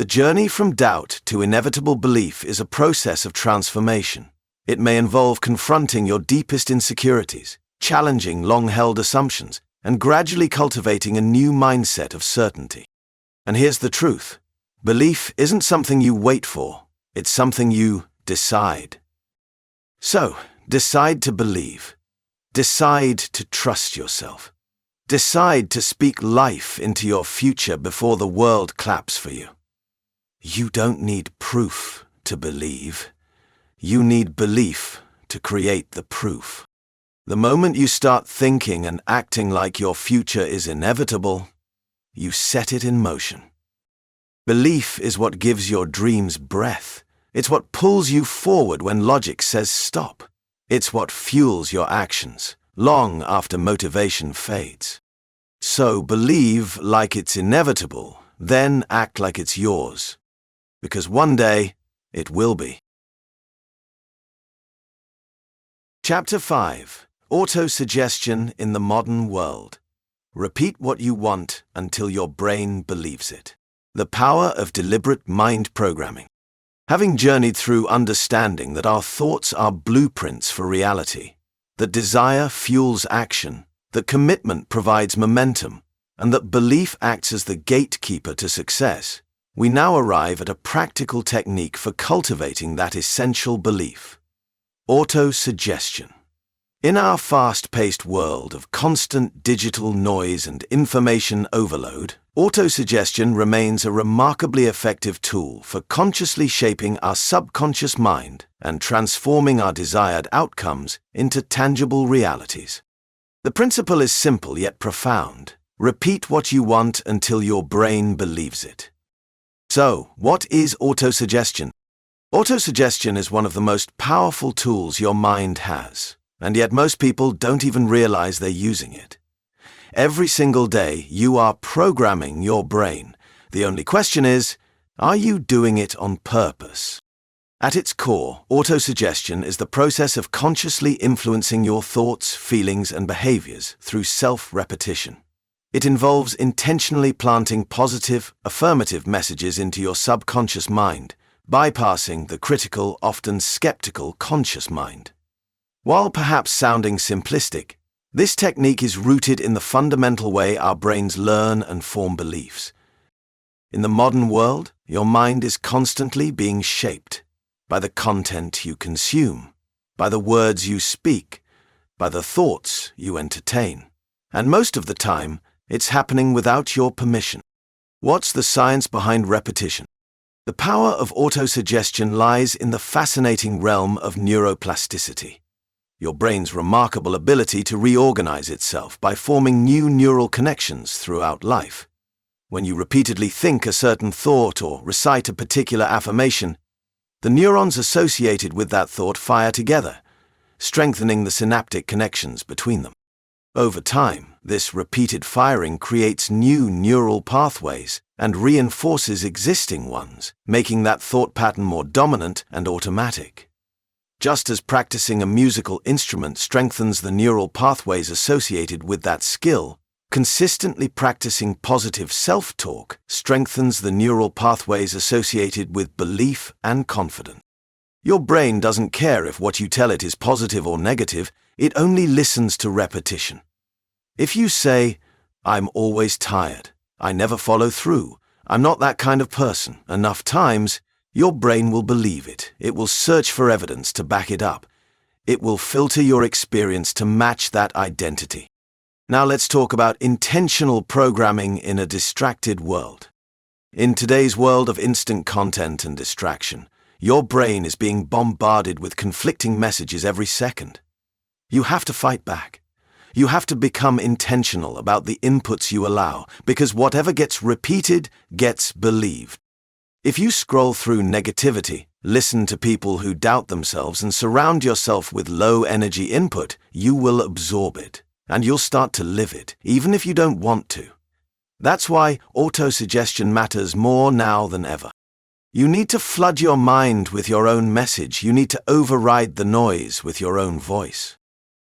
The journey from doubt to inevitable belief is a process of transformation. It may involve confronting your deepest insecurities, challenging long-held assumptions, and gradually cultivating a new mindset of certainty. And here's the truth. Belief isn't something you wait for, it's something you decide. So, decide to believe. Decide to trust yourself. Decide to speak life into your future before the world claps for you. You don't need proof to believe. You need belief to create the proof. The moment you start thinking and acting like your future is inevitable, you set it in motion. Belief is what gives your dreams breath. It's what pulls you forward when logic says stop. It's what fuels your actions, long after motivation fades. So believe like it's inevitable, then act like it's yours. Because one day, it will be. Chapter 5. Autosuggestion in the Modern World. Repeat what you want until your brain believes it. The power of deliberate mind programming. Having journeyed through understanding that our thoughts are blueprints for reality, that desire fuels action, that commitment provides momentum, and that belief acts as the gatekeeper to success, we now arrive at a practical technique for cultivating that essential belief. Autosuggestion. In our fast-paced world of constant digital noise and information overload, autosuggestion remains a remarkably effective tool for consciously shaping our subconscious mind and transforming our desired outcomes into tangible realities. The principle is simple yet profound. Repeat what you want until your brain believes it. So, what is autosuggestion? Autosuggestion is one of the most powerful tools your mind has, and yet most people don't even realize they're using it. Every single day, you are programming your brain. The only question is, are you doing it on purpose? At its core, autosuggestion is the process of consciously influencing your thoughts, feelings, and behaviors through self-repetition. It involves intentionally planting positive, affirmative messages into your subconscious mind, bypassing the critical, often skeptical conscious mind. While perhaps sounding simplistic, this technique is rooted in the fundamental way our brains learn and form beliefs. In the modern world, your mind is constantly being shaped by the content you consume, by the words you speak, by the thoughts you entertain. And most of the time, it's happening without your permission. What's the science behind repetition? The power of autosuggestion lies in the fascinating realm of neuroplasticity. Your brain's remarkable ability to reorganize itself by forming new neural connections throughout life. When you repeatedly think a certain thought or recite a particular affirmation, the neurons associated with that thought fire together, strengthening the synaptic connections between them. Over time, this repeated firing creates new neural pathways and reinforces existing ones, making that thought pattern more dominant and automatic. Just as practicing a musical instrument strengthens the neural pathways associated with that skill, consistently practicing positive self-talk strengthens the neural pathways associated with belief and confidence. Your brain doesn't care if what you tell it is positive or negative, it only listens to repetition. If you say, "I'm always tired, I never follow through, I'm not that kind of person," enough times, your brain will believe it. It will search for evidence to back it up. It will filter your experience to match that identity. Now let's talk about intentional programming in a distracted world. In today's world of instant content and distraction, your brain is being bombarded with conflicting messages every second. You have to fight back. You have to become intentional about the inputs you allow, because whatever gets repeated gets believed. If you scroll through negativity, listen to people who doubt themselves, and surround yourself with low-energy input, you will absorb it, and you'll start to live it, even if you don't want to. That's why autosuggestion matters more now than ever. You need to flood your mind with your own message. You need to override the noise with your own voice.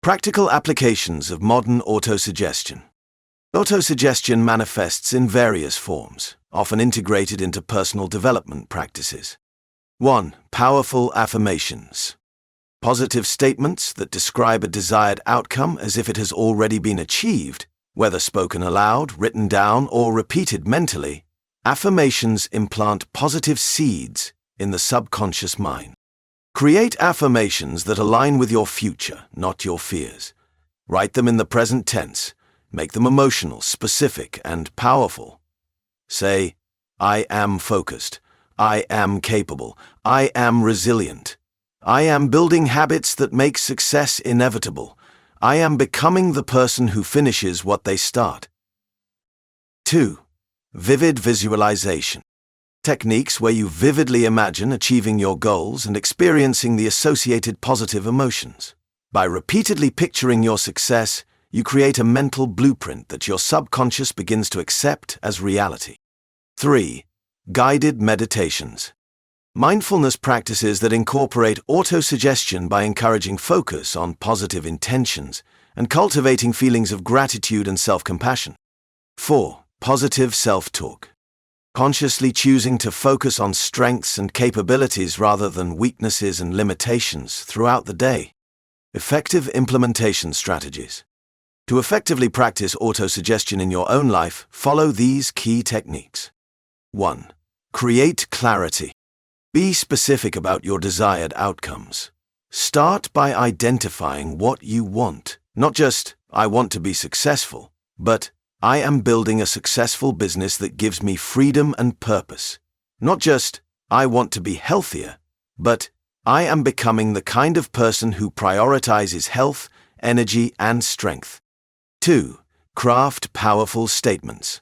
Practical applications of modern autosuggestion. Autosuggestion manifests in various forms, often integrated into personal development practices. 1. Powerful affirmations. Positive statements that describe a desired outcome as if it has already been achieved, whether spoken aloud, written down, or repeated mentally. Affirmations implant positive seeds in the subconscious mind. Create affirmations that align with your future, not your fears. Write them in the present tense. Make them emotional, specific, and powerful. Say, I am focused. I am capable. I am resilient. I am building habits that make success inevitable. I am becoming the person who finishes what they start. 2. Vivid visualization. Techniques where you vividly imagine achieving your goals and experiencing the associated positive emotions. By repeatedly picturing your success, you create a mental blueprint that your subconscious begins to accept as reality. 3. Guided meditations. Mindfulness practices that incorporate autosuggestion by encouraging focus on positive intentions and cultivating feelings of gratitude and self-compassion. 4. Positive self-talk. Consciously choosing to focus on strengths and capabilities rather than weaknesses and limitations throughout the day. Effective implementation strategies. To effectively practice autosuggestion in your own life, follow these key techniques. 1. Create clarity. Be specific about your desired outcomes. Start by identifying what you want. Not just, I want to be successful, but I am building a successful business that gives me freedom and purpose. Not just, I want to be healthier, but I am becoming the kind of person who prioritizes health, energy, and strength. 2. Craft powerful statements.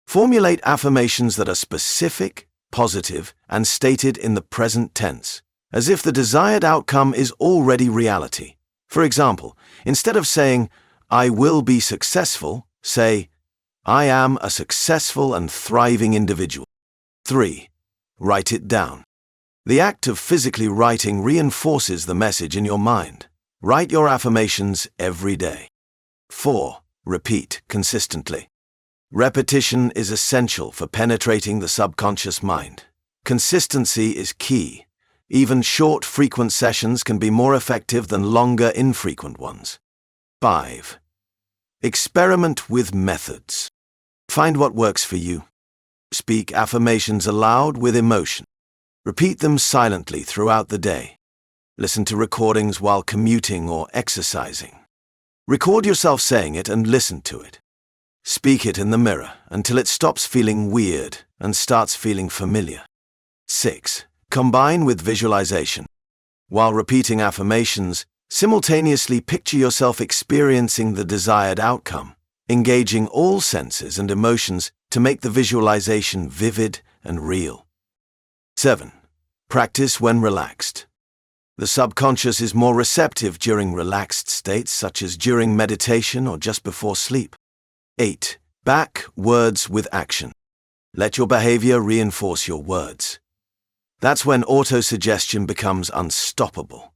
Formulate affirmations that are specific, positive, and stated in the present tense, as if the desired outcome is already reality. For example, instead of saying, I will be successful, say, I am a successful and thriving individual. 3. Write it down. The act of physically writing reinforces the message in your mind. Write your affirmations every day. 4. Repeat consistently. Repetition is essential for penetrating the subconscious mind. Consistency is key. Even short, frequent sessions can be more effective than longer, infrequent ones. 5. Experiment with methods. Find what works for you. Speak affirmations aloud with emotion. Repeat them silently throughout the day. Listen to recordings while commuting or exercising. Record yourself saying it and listen to it. Speak it in the mirror until it stops feeling weird and starts feeling familiar. 6. Combine with visualization. While repeating affirmations, simultaneously picture yourself experiencing the desired outcome, engaging all senses and emotions to make the visualization vivid and real. 7. Practice when relaxed. The subconscious is more receptive during relaxed states, such as during meditation or just before sleep. 8. Back words with action. Let your behavior reinforce your words. That's when autosuggestion becomes unstoppable.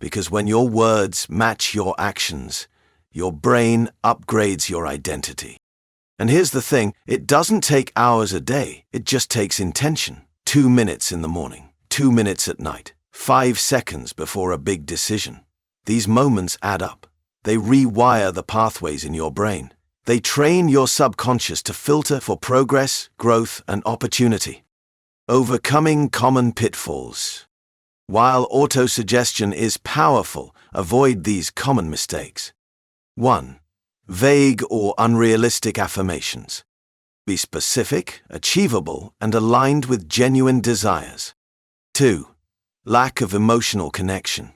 Because when your words match your actions, your brain upgrades your identity. And here's the thing, it doesn't take hours a day, it just takes intention. 2 minutes in the morning, 2 minutes at night, 5 seconds before a big decision. These moments add up. They rewire the pathways in your brain. They train your subconscious to filter for progress, growth, and opportunity. Overcoming common pitfalls. While autosuggestion is powerful, avoid these common mistakes. 1. Vague or unrealistic affirmations. Be specific, achievable, and aligned with genuine desires. 2. Lack of emotional connection.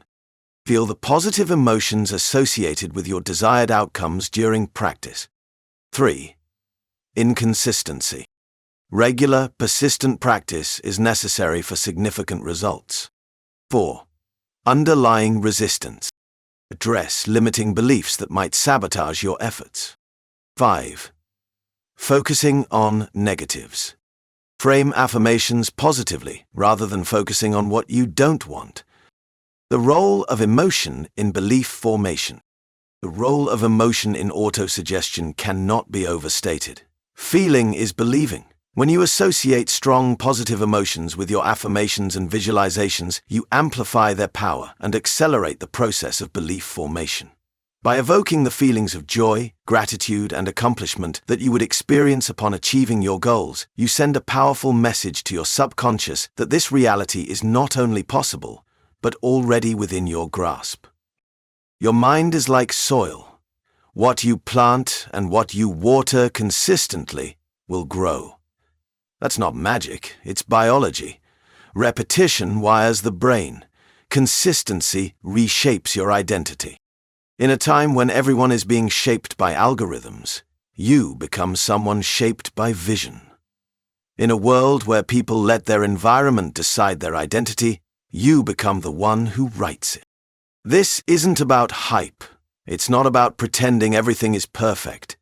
Feel the positive emotions associated with your desired outcomes during practice. 3. Inconsistency. Regular, persistent practice is necessary for significant results. 4. Underlying resistance. Address limiting beliefs that might sabotage your efforts. 5. Focusing on negatives. Frame affirmations positively rather than focusing on what you don't want. The role of emotion in belief formation. The role of emotion in autosuggestion cannot be overstated. Feeling is believing. When you associate strong positive emotions with your affirmations and visualizations, you amplify their power and accelerate the process of belief formation. By evoking the feelings of joy, gratitude, and accomplishment that you would experience upon achieving your goals, you send a powerful message to your subconscious that this reality is not only possible, but already within your grasp. Your mind is like soil. What you plant and what you water consistently will grow. That's not magic, it's biology. Repetition wires the brain. Consistency reshapes your identity. In a time when everyone is being shaped by algorithms, you become someone shaped by vision. In a world where people let their environment decide their identity, you become the one who writes it. This isn't about hype. It's not about pretending everything is perfect.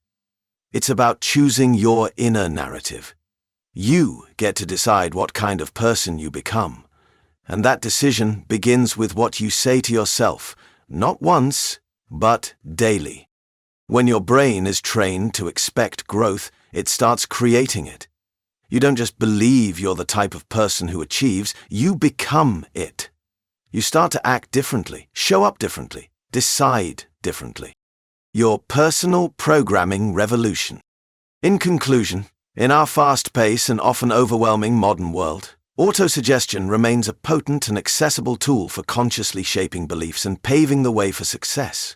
It's about choosing your inner narrative. You get to decide what kind of person you become, and that decision begins with what you say to yourself, not once, but daily. When your brain is trained to expect growth, it starts creating it. You don't just believe you're the type of person who achieves, you become it. You start to act differently, show up differently, decide differently. Your personal programming revolution. In conclusion, in our fast-paced and often overwhelming modern world, autosuggestion remains a potent and accessible tool for consciously shaping beliefs and paving the way for success.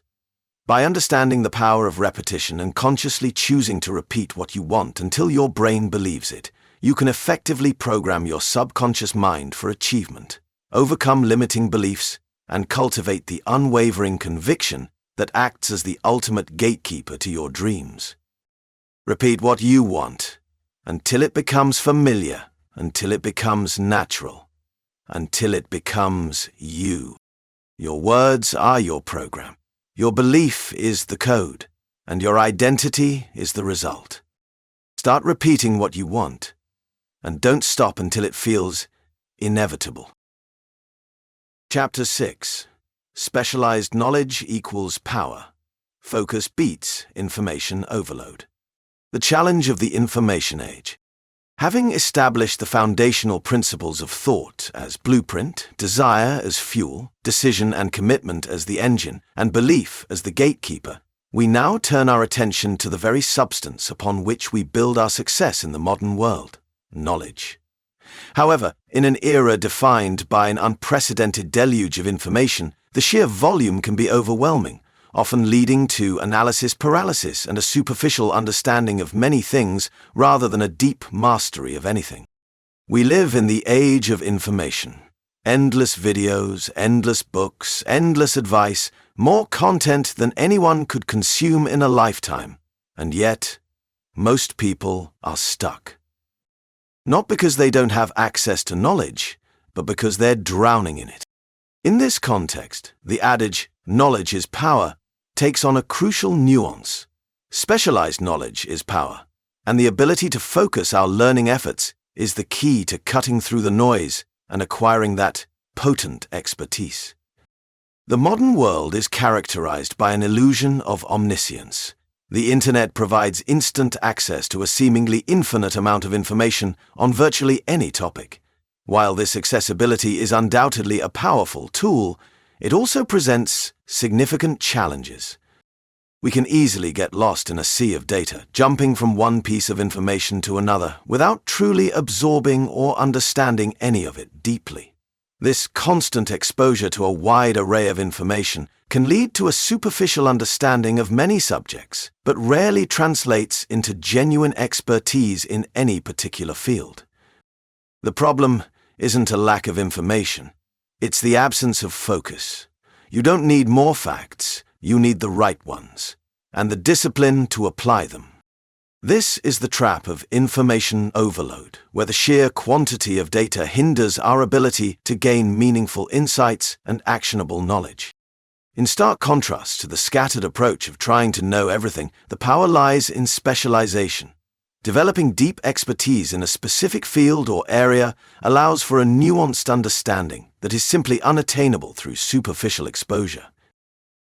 By understanding the power of repetition and consciously choosing to repeat what you want until your brain believes it, you can effectively program your subconscious mind for achievement, overcome limiting beliefs, and cultivate the unwavering conviction that acts as the ultimate gatekeeper to your dreams. Repeat what you want, until it becomes familiar, until it becomes natural, until it becomes you. Your words are your program. Your belief is the code, and your identity is the result. Start repeating what you want, and don't stop until it feels inevitable. Chapter 6. Specialized knowledge equals power. Focus beats information overload. The challenge of the information age. Having established the foundational principles of thought as blueprint, desire as fuel, decision and commitment as the engine, and belief as the gatekeeper, we now turn our attention to the very substance upon which we build our success in the modern world: knowledge. However, in an era defined by an unprecedented deluge of information, the sheer volume can be overwhelming, often leading to analysis paralysis and a superficial understanding of many things rather than a deep mastery of anything. We live in the age of information. Endless videos, endless books, endless advice, more content than anyone could consume in a lifetime. And yet, most people are stuck. Not because they don't have access to knowledge, but because they're drowning in it. In this context, the adage, "knowledge is power," takes on a crucial nuance. Specialized knowledge is power, and the ability to focus our learning efforts is the key to cutting through the noise and acquiring that potent expertise. The modern world is characterized by an illusion of omniscience. The internet provides instant access to a seemingly infinite amount of information on virtually any topic. While this accessibility is undoubtedly a powerful tool, it also presents significant challenges. We can easily get lost in a sea of data, jumping from one piece of information to another without truly absorbing or understanding any of it deeply. This constant exposure to a wide array of information can lead to a superficial understanding of many subjects, but rarely translates into genuine expertise in any particular field. The problem isn't a lack of information. It's the absence of focus. You don't need more facts, you need the right ones, and the discipline to apply them. This is the trap of information overload, where the sheer quantity of data hinders our ability to gain meaningful insights and actionable knowledge. In stark contrast to the scattered approach of trying to know everything, the power lies in specialization. Developing deep expertise in a specific field or area allows for a nuanced understanding that is simply unattainable through superficial exposure.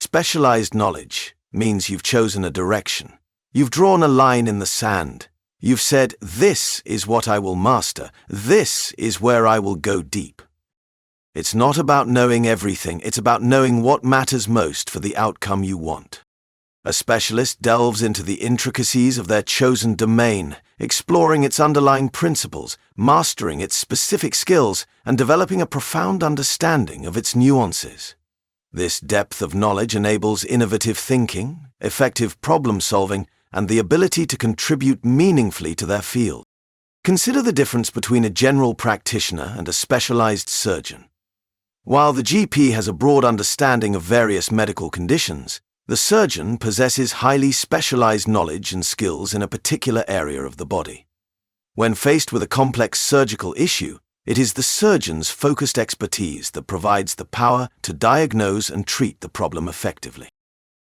Specialized knowledge means you've chosen a direction. You've drawn a line in the sand. You've said, "This is what I will master. This is where I will go deep." It's not about knowing everything, it's about knowing what matters most for the outcome you want. A specialist delves into the intricacies of their chosen domain, exploring its underlying principles, mastering its specific skills, and developing a profound understanding of its nuances. This depth of knowledge enables innovative thinking, effective problem-solving, and the ability to contribute meaningfully to their field. Consider the difference between a general practitioner and a specialized surgeon. While the GP has a broad understanding of various medical conditions, the surgeon possesses highly specialized knowledge and skills in a particular area of the body. When faced with a complex surgical issue, it is the surgeon's focused expertise that provides the power to diagnose and treat the problem effectively.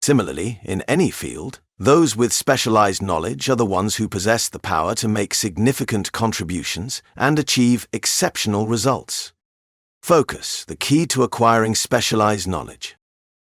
Similarly, in any field, those with specialized knowledge are the ones who possess the power to make significant contributions and achieve exceptional results. Focus, the key to acquiring specialized knowledge.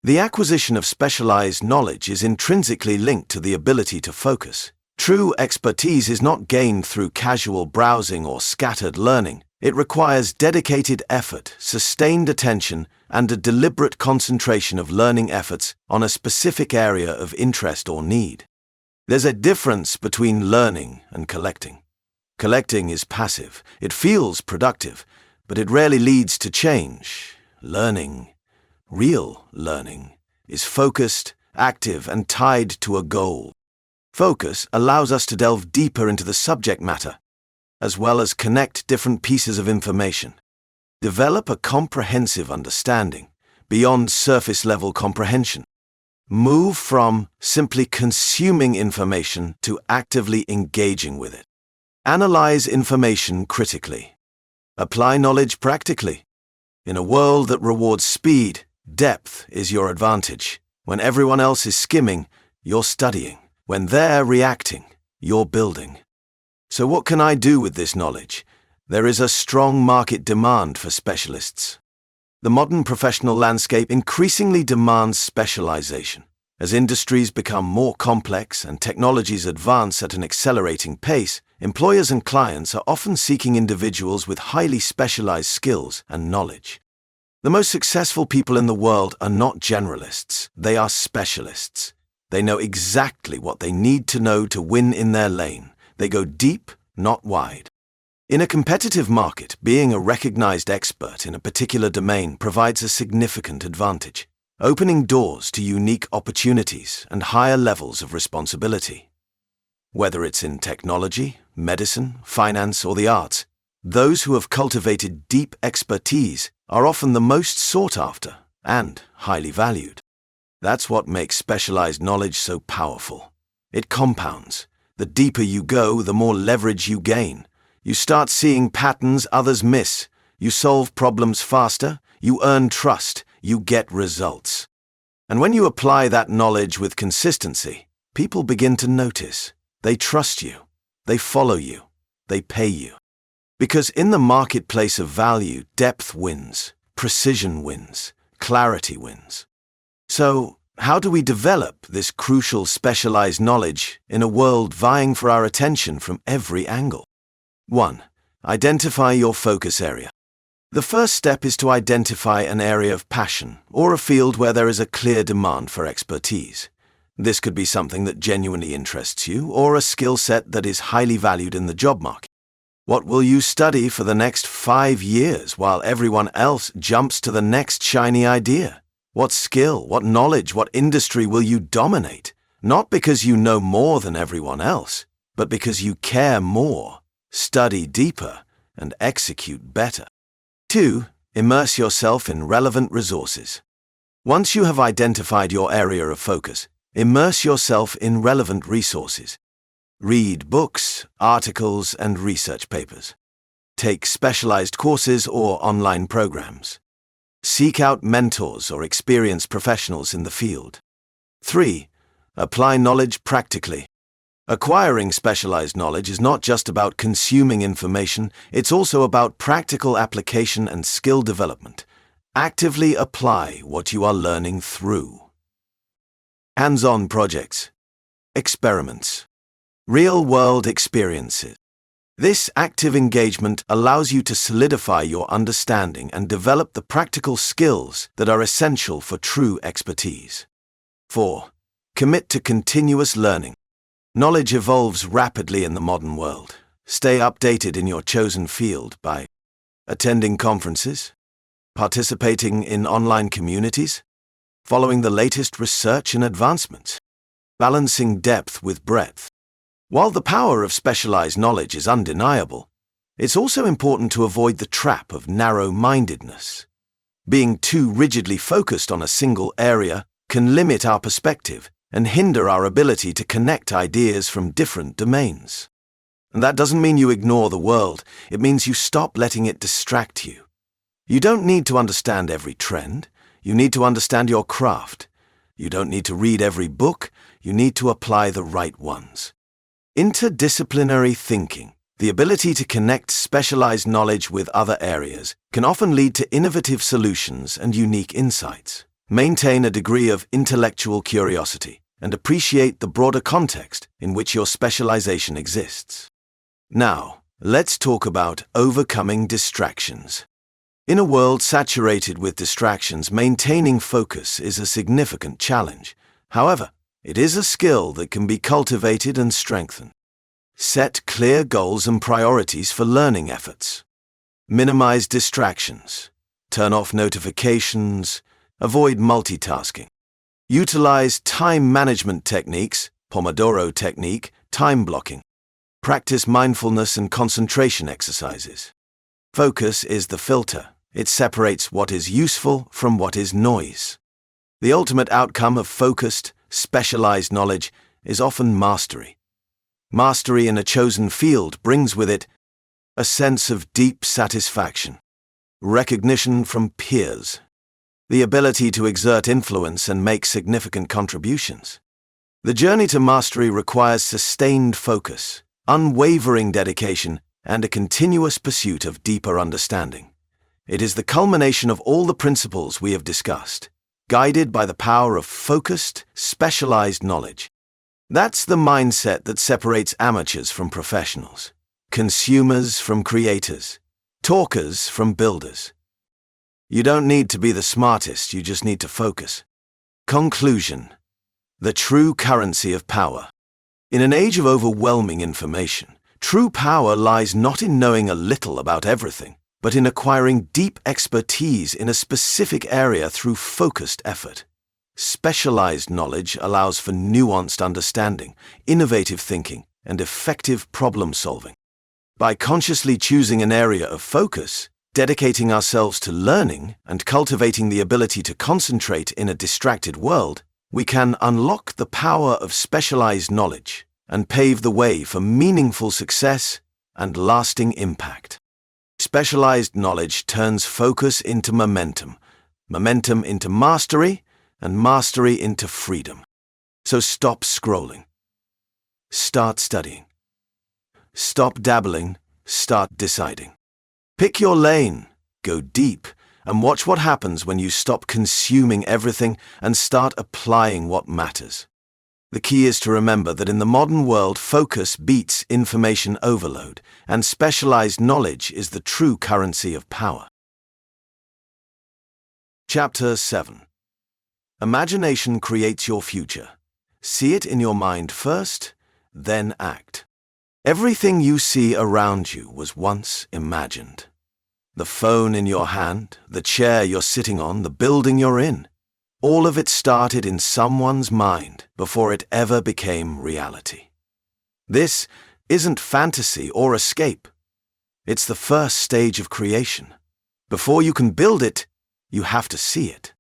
The acquisition of specialized knowledge is intrinsically linked to the ability to focus. True expertise is not gained through casual browsing or scattered learning. It requires dedicated effort, sustained attention, and a deliberate concentration of learning efforts on a specific area of interest or need. There's a difference between learning and collecting. Collecting is passive. It feels productive, but it rarely leads to change. Learning, real learning, is focused, active, and tied to a goal. Focus allows us to delve deeper into the subject matter, as well as connect different pieces of information. Develop a comprehensive understanding, beyond surface-level comprehension. Move from simply consuming information to actively engaging with it. Analyze information critically. Apply knowledge practically. In a world that rewards speed, depth is your advantage. When everyone else is skimming, you're studying. When they're reacting, you're building. So what can I do with this knowledge? There is a strong market demand for specialists. The modern professional landscape increasingly demands specialization. As industries become more complex and technologies advance at an accelerating pace, employers and clients are often seeking individuals with highly specialized skills and knowledge. The most successful people in the world are not generalists, they are specialists. They know exactly what they need to know to win in their lane. They go deep, not wide. In a competitive market, being a recognized expert in a particular domain provides a significant advantage, opening doors to unique opportunities and higher levels of responsibility. Whether it's in technology, medicine, finance, or the arts, those who have cultivated deep expertise are often the most sought after and highly valued. That's what makes specialized knowledge so powerful. It compounds. The deeper you go, the more leverage you gain. You start seeing patterns others miss. You solve problems faster. You earn trust. You get results. And when you apply that knowledge with consistency, people begin to notice. They trust you. They follow you. They pay you. Because in the marketplace of value, depth wins, precision wins, clarity wins. So, how do we develop this crucial specialized knowledge in a world vying for our attention from every angle? 1. Identify your focus area. The first step is to identify an area of passion or a field where there is a clear demand for expertise. This could be something that genuinely interests you or a skill set that is highly valued in the job market. What will you study for the next 5 years while everyone else jumps to the next shiny idea? What skill, what knowledge, what industry will you dominate? Not because you know more than everyone else, but because you care more, study deeper, and execute better. 2. Immerse yourself in relevant resources. Once you have identified your area of focus, immerse yourself in relevant resources. Read books, articles, and research papers. Take specialized courses or online programs. Seek out mentors or experienced professionals in the field. 3. Apply knowledge practically. Acquiring specialized knowledge is not just about consuming information, it's also about practical application and skill development. Actively apply what you are learning through. Hands-on projects. Experiments. Real-world experiences. This active engagement allows you to solidify your understanding and develop the practical skills that are essential for true expertise. 4. Commit to continuous learning. Knowledge evolves rapidly in the modern world. Stay updated in your chosen field by attending conferences, participating in online communities, following the latest research and advancements, balancing depth with breadth. While the power of specialized knowledge is undeniable, it's also important to avoid the trap of narrow-mindedness. Being too rigidly focused on a single area can limit our perspective and hinder our ability to connect ideas from different domains. And that doesn't mean you ignore the world, it means you stop letting it distract you. You don't need to understand every trend, you need to understand your craft. You don't need to read every book, you need to apply the right ones. Interdisciplinary thinking, the ability to connect specialized knowledge with other areas, can often lead to innovative solutions and unique insights. Maintain a degree of intellectual curiosity and appreciate the broader context in which your specialization exists. Now, let's talk about overcoming distractions. In a world saturated with distractions, maintaining focus is a significant challenge. However, it is a skill that can be cultivated and strengthened. Set clear goals and priorities for learning efforts. Minimize distractions. Turn off notifications. Avoid multitasking. Utilize time management techniques, Pomodoro technique, time blocking. Practice mindfulness and concentration exercises. Focus is the filter. It separates what is useful from what is noise. The ultimate outcome of focused, specialized knowledge is often mastery. Mastery in a chosen field brings with it a sense of deep satisfaction, recognition from peers, the ability to exert influence and make significant contributions. The journey to mastery requires sustained focus, unwavering dedication, and a continuous pursuit of deeper understanding. It is the culmination of all the principles we have discussed, guided by the power of focused, specialized knowledge. That's the mindset that separates amateurs from professionals, consumers from creators, talkers from builders. You don't need to be the smartest, you just need to focus. Conclusion. The true currency of power. In an age of overwhelming information, true power lies not in knowing a little about everything, but in acquiring deep expertise in a specific area through focused effort. Specialized knowledge allows for nuanced understanding, innovative thinking, and effective problem-solving. By consciously choosing an area of focus, dedicating ourselves to learning, and cultivating the ability to concentrate in a distracted world, we can unlock the power of specialized knowledge and pave the way for meaningful success and lasting impact. Specialized knowledge turns focus into momentum, momentum into mastery, and mastery into freedom. So stop scrolling. Start studying. Stop dabbling. Start deciding. Pick your lane, go deep, and watch what happens when you stop consuming everything and start applying what matters. The key is to remember that in the modern world, focus beats information overload, and specialized knowledge is the true currency of power. Chapter 7. Imagination creates your future. See it in your mind first, then act. Everything you see around you was once imagined. The phone in your hand, the chair you're sitting on, the building you're in. All of it started in someone's mind before it ever became reality. This isn't fantasy or escape. It's the first stage of creation. Before you can build it, you have to see it.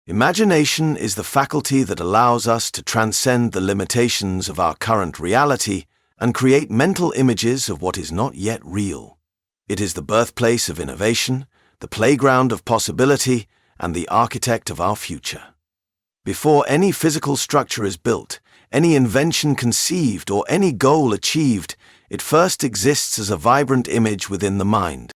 Imagination is the faculty that allows us to transcend the limitations of our current reality and create mental images of what is not yet real. It is the birthplace of innovation, the playground of possibility, and the architect of our future. Before any physical structure is built, any invention conceived, or any goal achieved, it first exists as a vibrant image within the mind.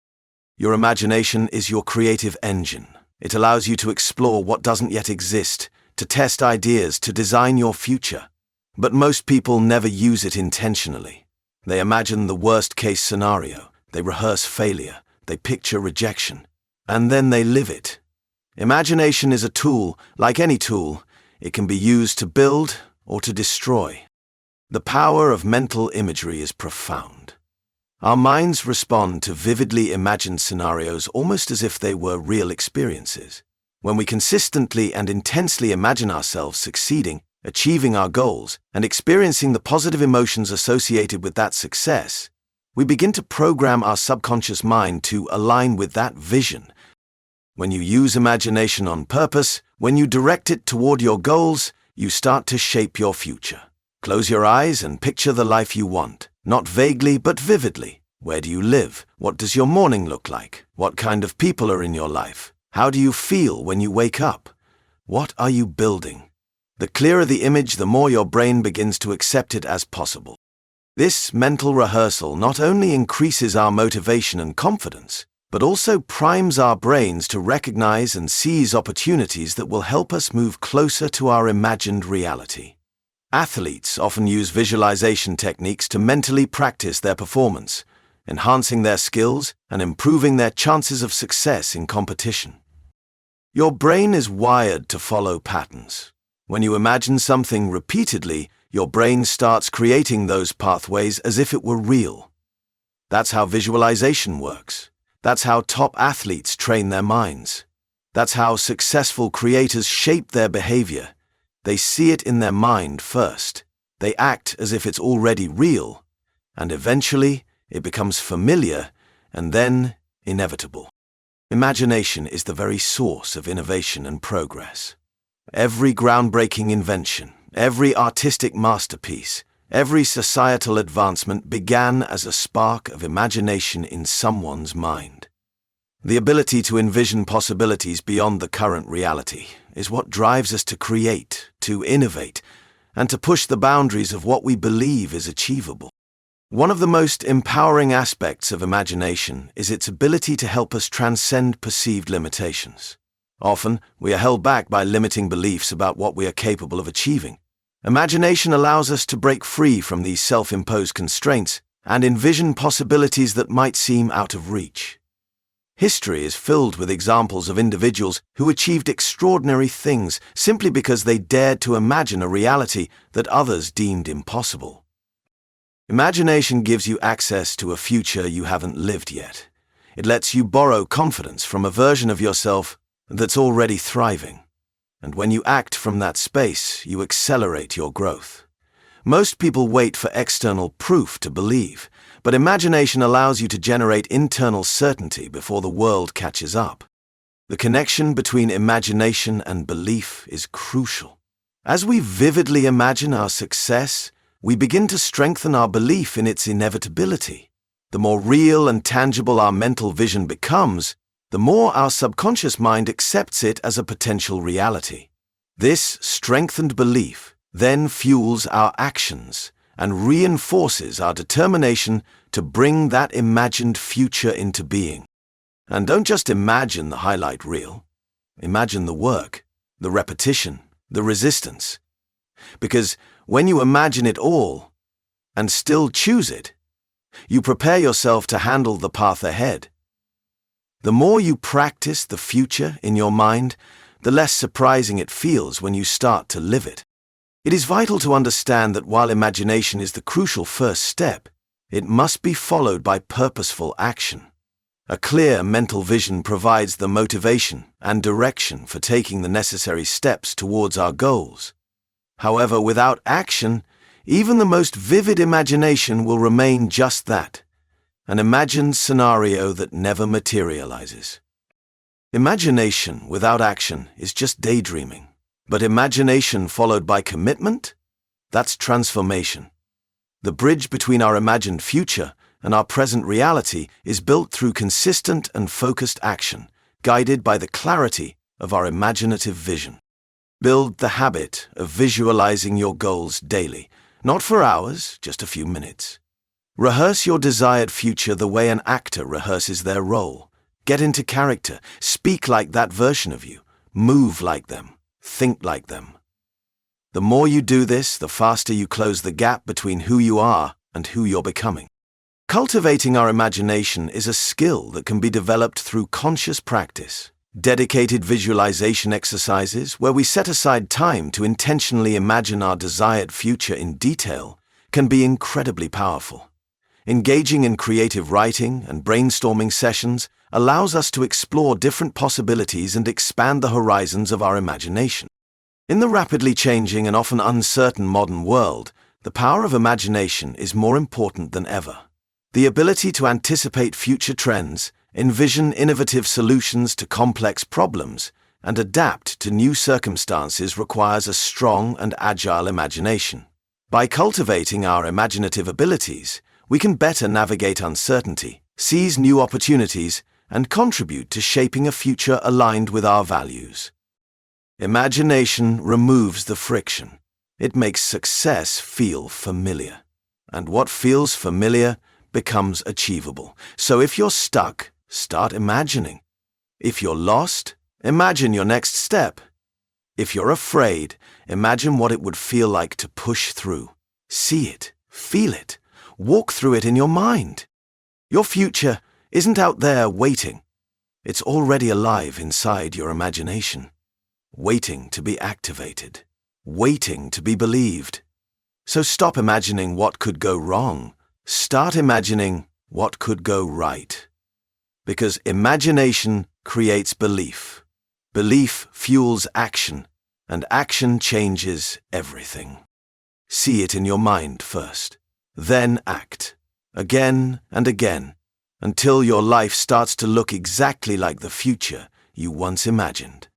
Your imagination is your creative engine. It allows you to explore what doesn't yet exist, to test ideas, to design your future. But most people never use it intentionally. They imagine the worst-case scenario, they rehearse failure, they picture rejection, and then they live it. Imagination is a tool. Like any tool, it can be used to build or to destroy. The power of mental imagery is profound. Our minds respond to vividly imagined scenarios almost as if they were real experiences. When we consistently and intensely imagine ourselves succeeding, achieving our goals, and experiencing the positive emotions associated with that success, we begin to program our subconscious mind to align with that vision. When you use imagination on purpose, when you direct it toward your goals, you start to shape your future. Close your eyes and picture the life you want, not vaguely but vividly. Where do you live? What does your morning look like? What kind of people are in your life? How do you feel when you wake up? What are you building? The clearer the image, the more your brain begins to accept it as possible. This mental rehearsal not only increases our motivation and confidence, but also primes our brains to recognize and seize opportunities that will help us move closer to our imagined reality. Athletes often use visualization techniques to mentally practice their performance, enhancing their skills and improving their chances of success in competition. Your brain is wired to follow patterns. When you imagine something repeatedly, your brain starts creating those pathways as if it were real. That's how visualization works. That's how top athletes train their minds. That's how successful creators shape their behavior. They see it in their mind first. They act as if it's already real, and eventually it becomes familiar and then inevitable. Imagination is the very source of innovation and progress. Every groundbreaking invention, every artistic masterpiece, every societal advancement began as a spark of imagination in someone's mind. The ability to envision possibilities beyond the current reality is what drives us to create, to innovate, and to push the boundaries of what we believe is achievable. One of the most empowering aspects of imagination is its ability to help us transcend perceived limitations. Often, we are held back by limiting beliefs about what we are capable of achieving. Imagination allows us to break free from these self-imposed constraints and envision possibilities that might seem out of reach. History is filled with examples of individuals who achieved extraordinary things simply because they dared to imagine a reality that others deemed impossible. Imagination gives you access to a future you haven't lived yet. It lets you borrow confidence from a version of yourself that's already thriving. And when you act from that space, you accelerate your growth. Most people wait for external proof to believe, but imagination allows you to generate internal certainty before the world catches up. The connection between imagination and belief is crucial. As we vividly imagine our success, we begin to strengthen our belief in its inevitability. The more real and tangible our mental vision becomes, the more our subconscious mind accepts it as a potential reality. This strengthened belief then fuels our actions and reinforces our determination to bring that imagined future into being. And don't just imagine the highlight reel. Imagine the work, the repetition, the resistance. Because when you imagine it all and still choose it, you prepare yourself to handle the path ahead. The more you practice the future in your mind, the less surprising it feels when you start to live it. It is vital to understand that while imagination is the crucial first step, it must be followed by purposeful action. A clear mental vision provides the motivation and direction for taking the necessary steps towards our goals. However, without action, even the most vivid imagination will remain just that, an imagined scenario that never materializes. Imagination without action is just daydreaming, but imagination followed by commitment? That's transformation. The bridge between our imagined future and our present reality is built through consistent and focused action, guided by the clarity of our imaginative vision. Build the habit of visualizing your goals daily, not for hours, just a few minutes. Rehearse your desired future the way an actor rehearses their role. Get into character, speak like that version of you, move like them, think like them. The more you do this, the faster you close the gap between who you are and who you're becoming. Cultivating our imagination is a skill that can be developed through conscious practice. Dedicated visualization exercises, where we set aside time to intentionally imagine our desired future in detail, can be incredibly powerful. Engaging in creative writing and brainstorming sessions allows us to explore different possibilities and expand the horizons of our imagination. In the rapidly changing and often uncertain modern world, the power of imagination is more important than ever. The ability to anticipate future trends, envision innovative solutions to complex problems, and adapt to new circumstances requires a strong and agile imagination. By cultivating our imaginative abilities, we can better navigate uncertainty, seize new opportunities, and contribute to shaping a future aligned with our values. Imagination removes the friction. It makes success feel familiar. And what feels familiar becomes achievable. So if you're stuck, start imagining. If you're lost, imagine your next step. If you're afraid, imagine what it would feel like to push through. See it, feel it, walk through it in your mind. Your future isn't out there waiting. It's already alive inside your imagination, waiting to be activated, waiting to be believed. So stop imagining what could go wrong. Start imagining what could go right. Because imagination creates belief. Belief fuels action, and action changes everything. See it in your mind first, then act, again and again, until your life starts to look exactly like the future you once imagined.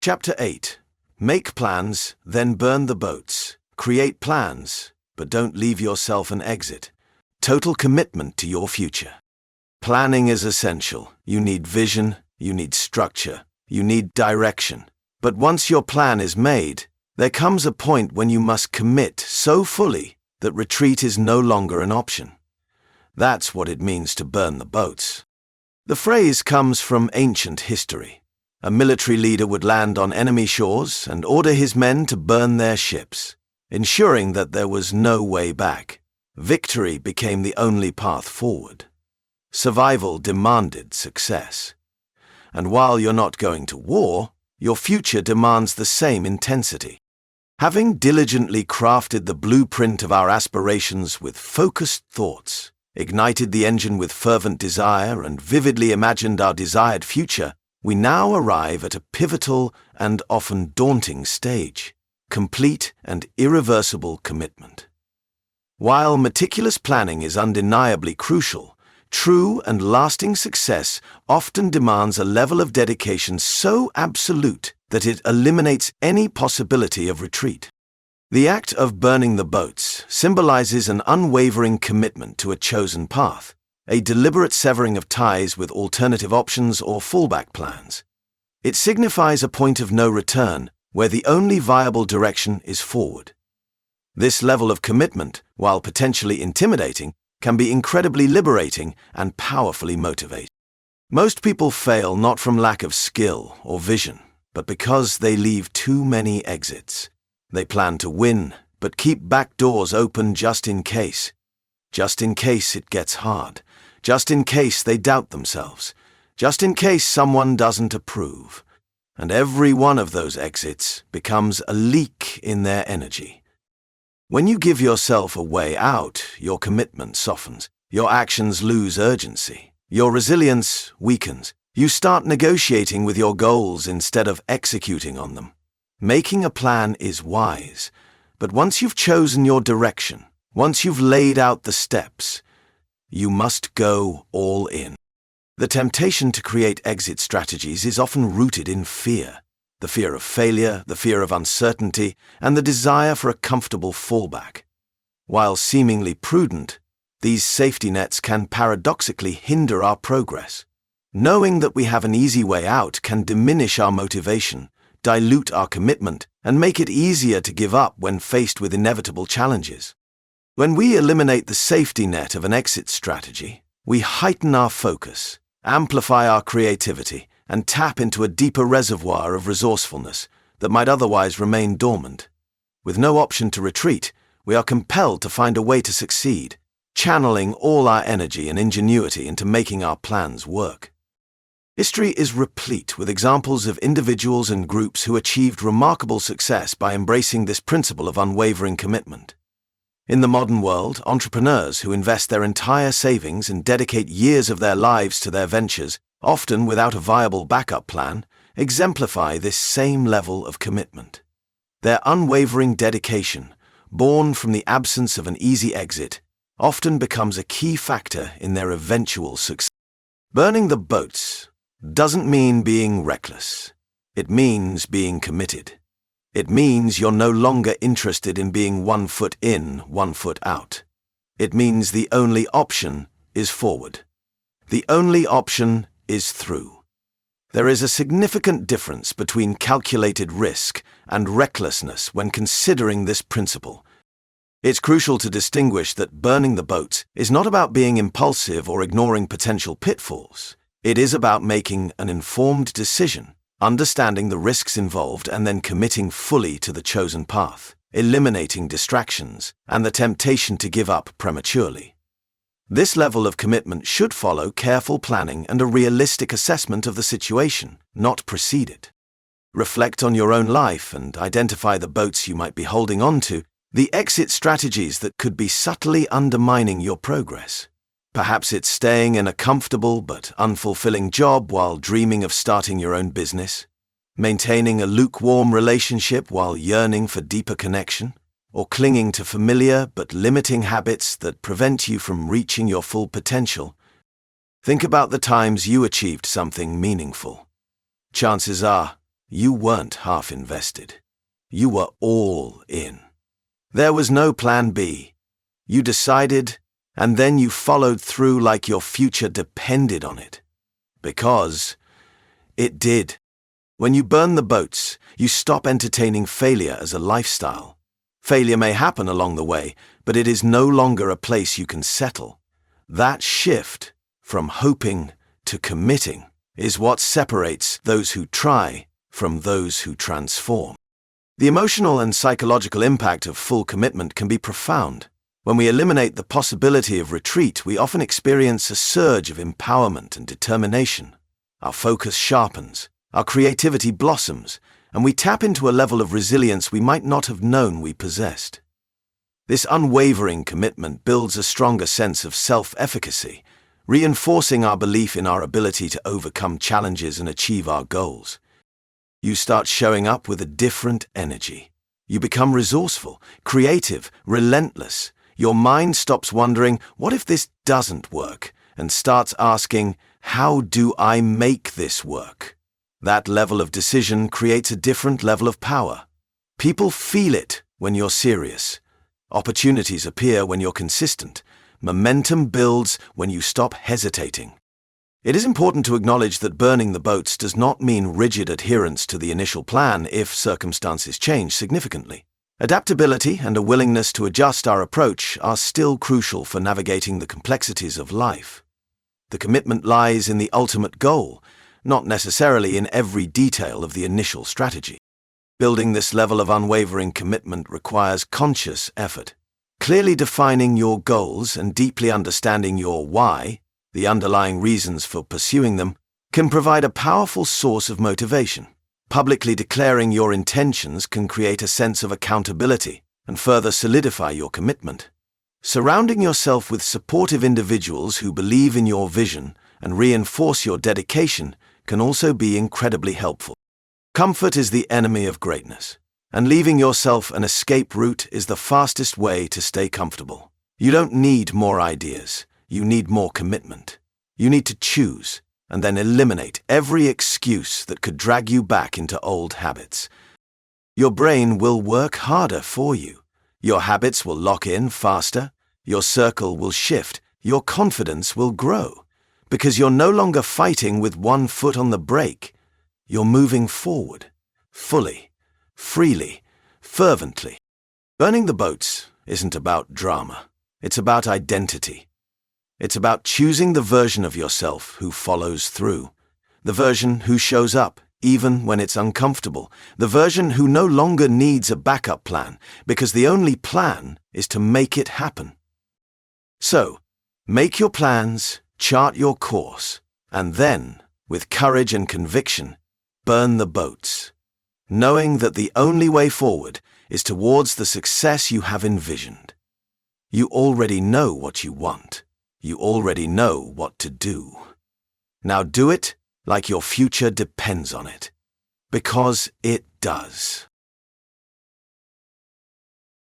Chapter 8. Make plans, then burn the boats. Create plans, but don't leave yourself an exit. Total commitment to your future. Planning is essential. You need vision, you need structure, you need direction. But once your plan is made, there comes a point when you must commit so fully that retreat is no longer an option. That's what it means to burn the boats. The phrase comes from ancient history. A military leader would land on enemy shores and order his men to burn their ships, ensuring that there was no way back. Victory became the only path forward. Survival demanded success. And while you're not going to war, your future demands the same intensity. Having diligently crafted the blueprint of our aspirations with focused thoughts, ignited the engine with fervent desire, and vividly imagined our desired future, we now arrive at a pivotal and often daunting stage: complete and irreversible commitment. While meticulous planning is undeniably crucial, true and lasting success often demands a level of dedication so absolute that it eliminates any possibility of retreat. The act of burning the boats symbolizes an unwavering commitment to a chosen path, a deliberate severing of ties with alternative options or fallback plans. It signifies a point of no return where the only viable direction is forward. This level of commitment, while potentially intimidating, can be incredibly liberating and powerfully motivating. Most people fail not from lack of skill or vision, but because they leave too many exits. They plan to win, but keep back doors open just in case. Just in case it gets hard. Just in case they doubt themselves. Just in case someone doesn't approve. And every one of those exits becomes a leak in their energy. When you give yourself a way out, your commitment softens. Your actions lose urgency. Your resilience weakens. You start negotiating with your goals instead of executing on them. Making a plan is wise, but once you've chosen your direction, once you've laid out the steps, you must go all in. The temptation to create exit strategies is often rooted in fear. The fear of failure, the fear of uncertainty, and the desire for a comfortable fallback. While seemingly prudent, these safety nets can paradoxically hinder our progress. Knowing that we have an easy way out can diminish our motivation, dilute our commitment, and make it easier to give up when faced with inevitable challenges. When we eliminate the safety net of an exit strategy, we heighten our focus, amplify our creativity, and tap into a deeper reservoir of resourcefulness, that might otherwise remain dormant. With no option to retreat, we are compelled to find a way to succeed, channeling all our energy and ingenuity into making our plans work. History is replete with examples of individuals and groups who achieved remarkable success by embracing this principle of unwavering commitment. In the modern world, entrepreneurs who invest their entire savings and dedicate years of their lives to their ventures, often without a viable backup plan, exemplify this same level of commitment. Their unwavering dedication, born from the absence of an easy exit, often becomes a key factor in their eventual success. Burning the boats doesn't mean being reckless. It means being committed. It means you're no longer interested in being 1 foot in, 1 foot out. It means the only option is forward. The only option is through. There is a significant difference between calculated risk and recklessness when considering this principle. It's crucial to distinguish that burning the boats is not about being impulsive or ignoring potential pitfalls. It is about making an informed decision, understanding the risks involved and then committing fully to the chosen path, eliminating distractions and the temptation to give up prematurely. This level of commitment should follow careful planning and a realistic assessment of the situation, not precede it. Reflect on your own life and identify the boats you might be holding on to, the exit strategies that could be subtly undermining your progress. Perhaps it's staying in a comfortable but unfulfilling job while dreaming of starting your own business, maintaining a lukewarm relationship while yearning for deeper connection, or clinging to familiar but limiting habits that prevent you from reaching your full potential. Think about the times you achieved something meaningful. Chances are, you weren't half invested. You were all in. There was no plan B. You decided, and then you followed through like your future depended on it. Because it did. When you burn the boats, you stop entertaining failure as a lifestyle. Failure may happen along the way, but it is no longer a place you can settle. That shift from hoping to committing is what separates those who try from those who transform. The emotional and psychological impact of full commitment can be profound. When we eliminate the possibility of retreat, we often experience a surge of empowerment and determination. Our focus sharpens, our creativity blossoms, and we tap into a level of resilience we might not have known we possessed. This unwavering commitment builds a stronger sense of self-efficacy, reinforcing our belief in our ability to overcome challenges and achieve our goals. You start showing up with a different energy. You become resourceful, creative, relentless. Your mind stops wondering, what if this doesn't work? And starts asking, how do I make this work? That level of decision creates a different level of power. People feel it when you're serious. Opportunities appear when you're consistent. Momentum builds when you stop hesitating. It is important to acknowledge that burning the boats does not mean rigid adherence to the initial plan if circumstances change significantly. Adaptability and a willingness to adjust our approach are still crucial for navigating the complexities of life. The commitment lies in the ultimate goal, not necessarily in every detail of the initial strategy. Building this level of unwavering commitment requires conscious effort. Clearly defining your goals and deeply understanding your why, the underlying reasons for pursuing them, can provide a powerful source of motivation. Publicly declaring your intentions can create a sense of accountability and further solidify your commitment. Surrounding yourself with supportive individuals who believe in your vision and reinforce your dedication can also be incredibly helpful. Comfort is the enemy of greatness, and leaving yourself an escape route is the fastest way to stay comfortable. You don't need more ideas, you need more commitment. You need to choose and then eliminate every excuse that could drag you back into old habits. Your brain will work harder for you. Your habits will lock in faster, your circle will shift, your confidence will grow. Because you're no longer fighting with 1 foot on the brake. You're moving forward, fully, freely, fervently. Burning the boats isn't about drama. It's about identity. It's about choosing the version of yourself who follows through, the version who shows up even when it's uncomfortable, the version who no longer needs a backup plan, because the only plan is to make it happen. So, make your plans, chart your course, and then, with courage and conviction, burn the boats, knowing that the only way forward is towards the success you have envisioned. You already know what you want. You already know what to do. Now do it like your future depends on it, because it does.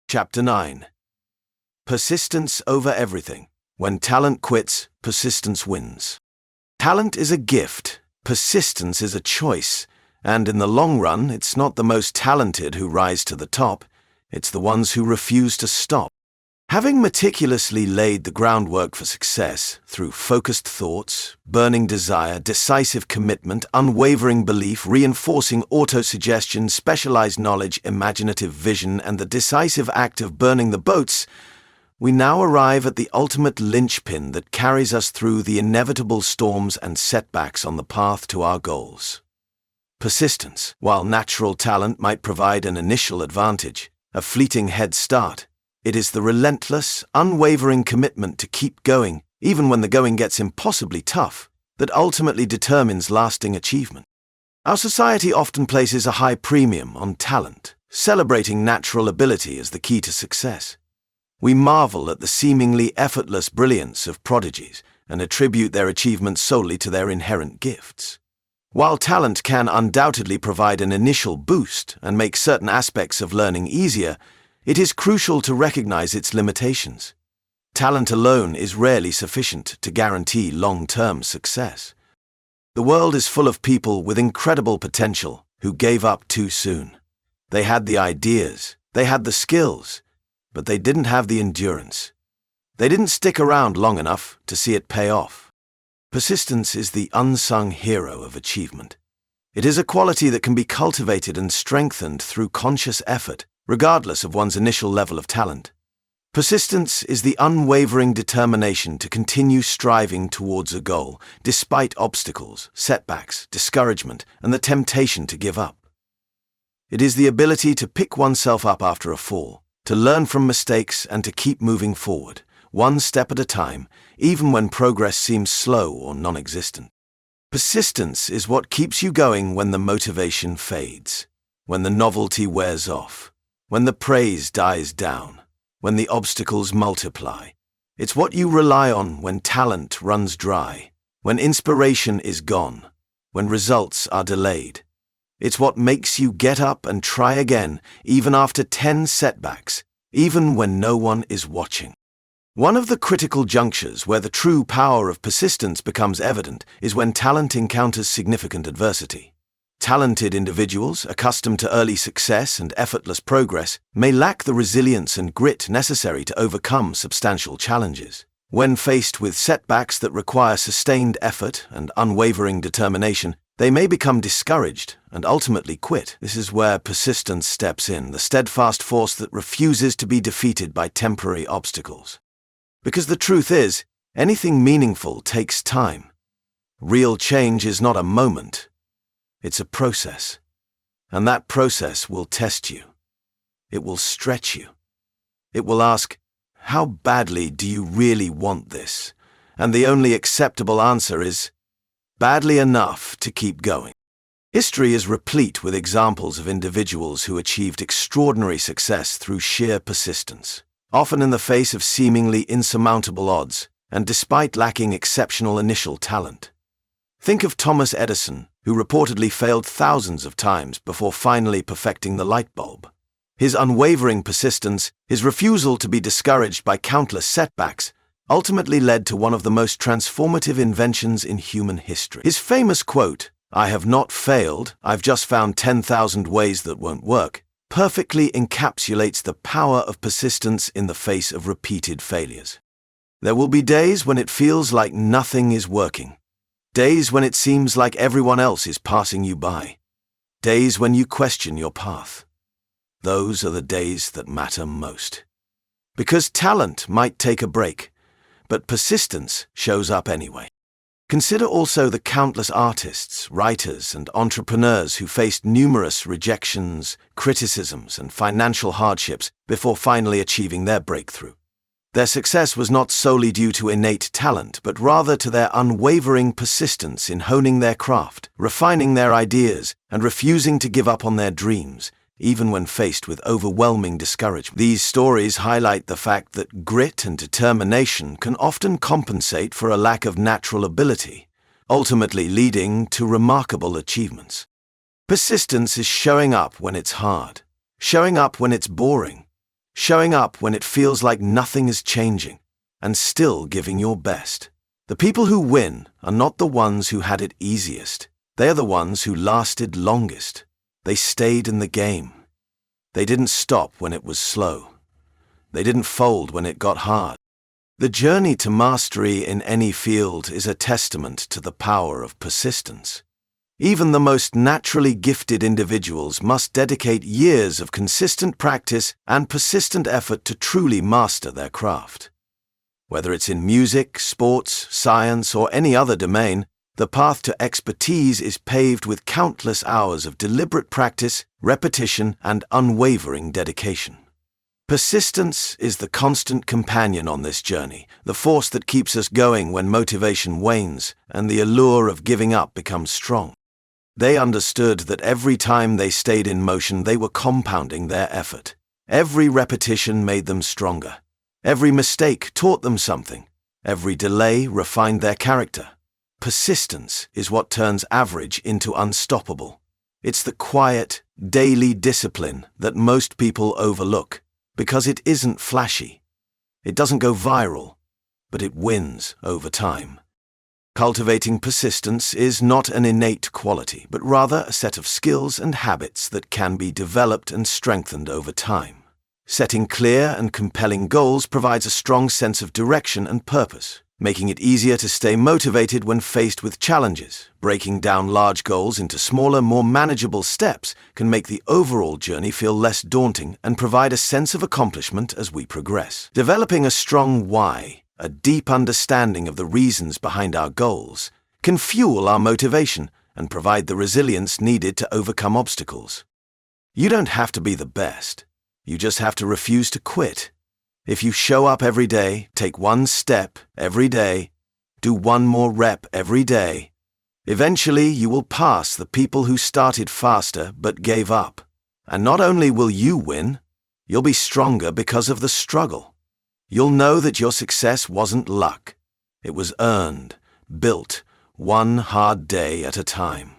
Chapter 9. Persistence over everything. When talent quits, persistence wins. Talent is a gift, persistence is a choice, and in the long run, it's not the most talented who rise to the top, it's the ones who refuse to stop. Having meticulously laid the groundwork for success through focused thoughts, burning desire, decisive commitment, unwavering belief, reinforcing autosuggestion, specialized knowledge, imaginative vision, and the decisive act of burning the boats, we now arrive at the ultimate linchpin that carries us through the inevitable storms and setbacks on the path to our goals. Persistence. While natural talent might provide an initial advantage, a fleeting head start, it is the relentless, unwavering commitment to keep going, even when the going gets impossibly tough, that ultimately determines lasting achievement. Our society often places a high premium on talent, celebrating natural ability as the key to success. We marvel at the seemingly effortless brilliance of prodigies and attribute their achievements solely to their inherent gifts. While talent can undoubtedly provide an initial boost and make certain aspects of learning easier, it is crucial to recognize its limitations. Talent alone is rarely sufficient to guarantee long-term success. The world is full of people with incredible potential who gave up too soon. They had the ideas, they had the skills, but they didn't have the endurance. They didn't stick around long enough to see it pay off. Persistence is the unsung hero of achievement. It is a quality that can be cultivated and strengthened through conscious effort, regardless of one's initial level of talent. Persistence is the unwavering determination to continue striving towards a goal, despite obstacles, setbacks, discouragement, and the temptation to give up. It is the ability to pick oneself up after a fall, to learn from mistakes and to keep moving forward, one step at a time, even when progress seems slow or non-existent. Persistence is what keeps you going when the motivation fades, when the novelty wears off, when the praise dies down, when the obstacles multiply. It's what you rely on when talent runs dry, when inspiration is gone, when results are delayed. It's what makes you get up and try again, even after 10 setbacks, even when no one is watching. One of the critical junctures where the true power of persistence becomes evident is when talent encounters significant adversity. Talented individuals, accustomed to early success and effortless progress, may lack the resilience and grit necessary to overcome substantial challenges. When faced with setbacks that require sustained effort and unwavering determination, they may become discouraged and ultimately quit. This is where persistence steps in, the steadfast force that refuses to be defeated by temporary obstacles. Because the truth is, anything meaningful takes time. Real change is not a moment. It's a process, and that process will test you. It will stretch you. It will ask, how badly do you really want this? And the only acceptable answer is, badly enough to keep going. History is replete with examples of individuals who achieved extraordinary success through sheer persistence, often in the face of seemingly insurmountable odds, and despite lacking exceptional initial talent. Think of Thomas Edison, who reportedly failed thousands of times before finally perfecting the light bulb. His unwavering persistence, his refusal to be discouraged by countless setbacks, ultimately led to one of the most transformative inventions in human history. His famous quote, "I have not failed, I've just found 10,000 ways that won't work," perfectly encapsulates the power of persistence in the face of repeated failures. There will be days when it feels like nothing is working. Days when it seems like everyone else is passing you by. Days when you question your path. Those are the days that matter most. Because talent might take a break, but persistence shows up anyway. Consider also the countless artists, writers, and entrepreneurs who faced numerous rejections, criticisms, and financial hardships before finally achieving their breakthrough. Their success was not solely due to innate talent, but rather to their unwavering persistence in honing their craft, refining their ideas, and refusing to give up on their dreams, even when faced with overwhelming discouragement. These stories highlight the fact that grit and determination can often compensate for a lack of natural ability, ultimately leading to remarkable achievements. Persistence is showing up when it's hard, showing up when it's boring, showing up when it feels like nothing is changing, and still giving your best. The people who win are not the ones who had it easiest. They are the ones who lasted longest. They stayed in the game. They didn't stop when it was slow. They didn't fold when it got hard. The journey to mastery in any field is a testament to the power of persistence. Even the most naturally gifted individuals must dedicate years of consistent practice and persistent effort to truly master their craft. Whether it's in music, sports, science, or any other domain, the path to expertise is paved with countless hours of deliberate practice, repetition, and unwavering dedication. Persistence is the constant companion on this journey, the force that keeps us going when motivation wanes and the allure of giving up becomes strong. They understood that every time they stayed in motion, they were compounding their effort. Every repetition made them stronger. Every mistake taught them something. Every delay refined their character. Persistence is what turns average into unstoppable. It's the quiet, daily discipline that most people overlook because it isn't flashy. It doesn't go viral, but it wins over time. Cultivating persistence is not an innate quality, but rather a set of skills and habits that can be developed and strengthened over time. Setting clear and compelling goals provides a strong sense of direction and purpose, making it easier to stay motivated when faced with challenges. Breaking down large goals into smaller, more manageable steps can make the overall journey feel less daunting and provide a sense of accomplishment as we progress. Developing a strong why, a deep understanding of the reasons behind our goals, can fuel our motivation and provide the resilience needed to overcome obstacles. You don't have to be the best. You just have to refuse to quit. If you show up every day, take one step every day, do one more rep every day, eventually you will pass the people who started faster but gave up. And not only will you win, you'll be stronger because of the struggle. You'll know that your success wasn't luck. It was earned, built, one hard day at a time.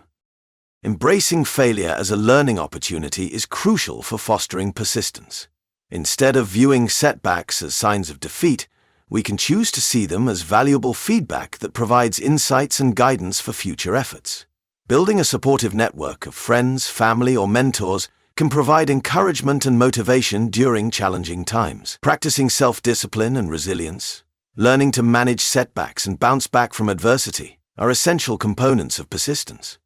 Embracing failure as a learning opportunity is crucial for fostering persistence. Instead of viewing setbacks as signs of defeat, we can choose to see them as valuable feedback that provides insights and guidance for future efforts. Building a supportive network of friends, family, or mentors can provide encouragement and motivation during challenging times. Practicing self-discipline and resilience, learning to manage setbacks and bounce back from adversity are essential components of persistence.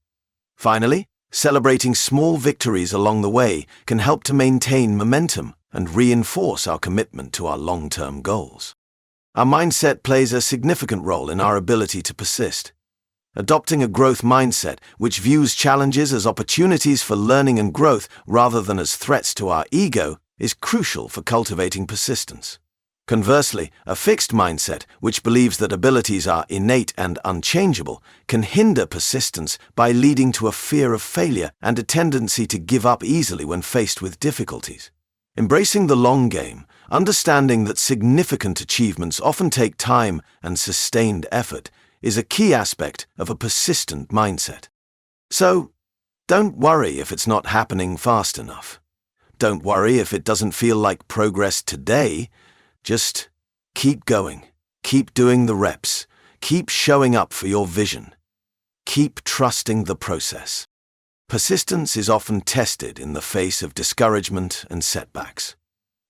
Finally, celebrating small victories along the way can help to maintain momentum and reinforce our commitment to our long-term goals. Our mindset plays a significant role in our ability to persist. Adopting a growth mindset, which views challenges as opportunities for learning and growth rather than as threats to our ego, is crucial for cultivating persistence. Conversely, a fixed mindset, which believes that abilities are innate and unchangeable, can hinder persistence by leading to a fear of failure and a tendency to give up easily when faced with difficulties. Embracing the long game, understanding that significant achievements often take time and sustained effort, is a key aspect of a persistent mindset. So, don't worry if it's not happening fast enough. Don't worry if it doesn't feel like progress today. Just keep going. Keep doing the reps. Keep showing up for your vision. Keep trusting the process. Persistence is often tested in the face of discouragement and setbacks.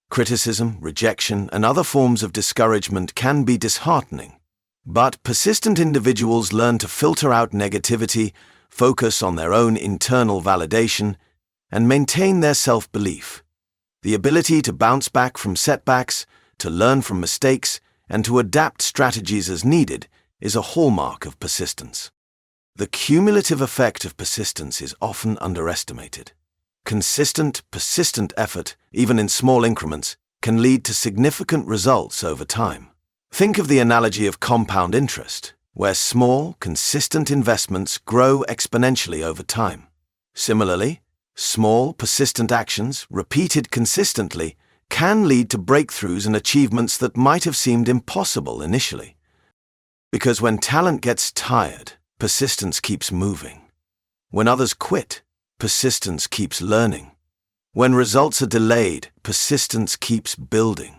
Criticism, rejection, and other forms of discouragement can be disheartening. But persistent individuals learn to filter out negativity, focus on their own internal validation, and maintain their self-belief. The ability to bounce back from setbacks, to learn from mistakes, and to adapt strategies as needed is a hallmark of persistence. The cumulative effect of persistence is often underestimated. Consistent, persistent effort, even in small increments, can lead to significant results over time. Think of the analogy of compound interest, where small, consistent investments grow exponentially over time. Similarly, small, persistent actions, repeated consistently, can lead to breakthroughs and achievements that might have seemed impossible initially. Because when talent gets tired, persistence keeps moving. When others quit, persistence keeps learning. When results are delayed, persistence keeps building.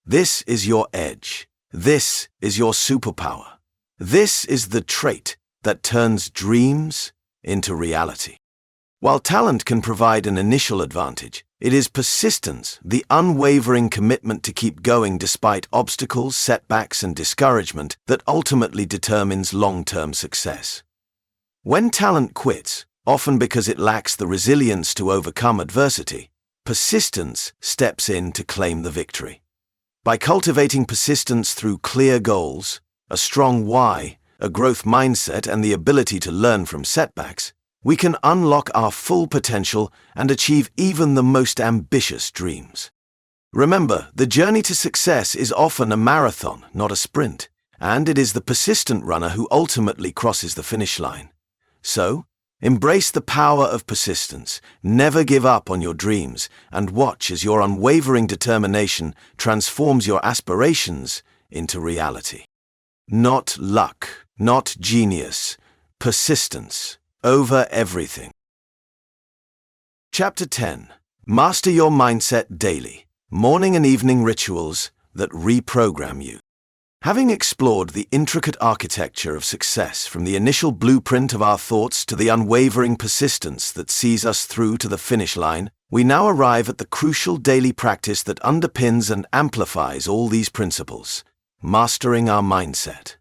This is your edge. This is your superpower. This is the trait that turns dreams into reality. While talent can provide an initial advantage, it is persistence, the unwavering commitment to keep going despite obstacles, setbacks, and discouragement that ultimately determines long-term success. When talent quits, often because it lacks the resilience to overcome adversity, persistence steps in to claim the victory. By cultivating persistence through clear goals, a strong why, a growth mindset, and the ability to learn from setbacks, we can unlock our full potential and achieve even the most ambitious dreams. Remember, the journey to success is often a marathon, not a sprint, and it is the persistent runner who ultimately crosses the finish line. So, embrace the power of persistence, never give up on your dreams, and watch as your unwavering determination transforms your aspirations into reality. Not luck, not genius, persistence over everything. Chapter 10. Master Your Mindset Daily. Morning and evening rituals that reprogram you. Having explored the intricate architecture of success from the initial blueprint of our thoughts to the unwavering persistence that sees us through to the finish line, we now arrive at the crucial daily practice that underpins and amplifies all these principles: mastering our mindset.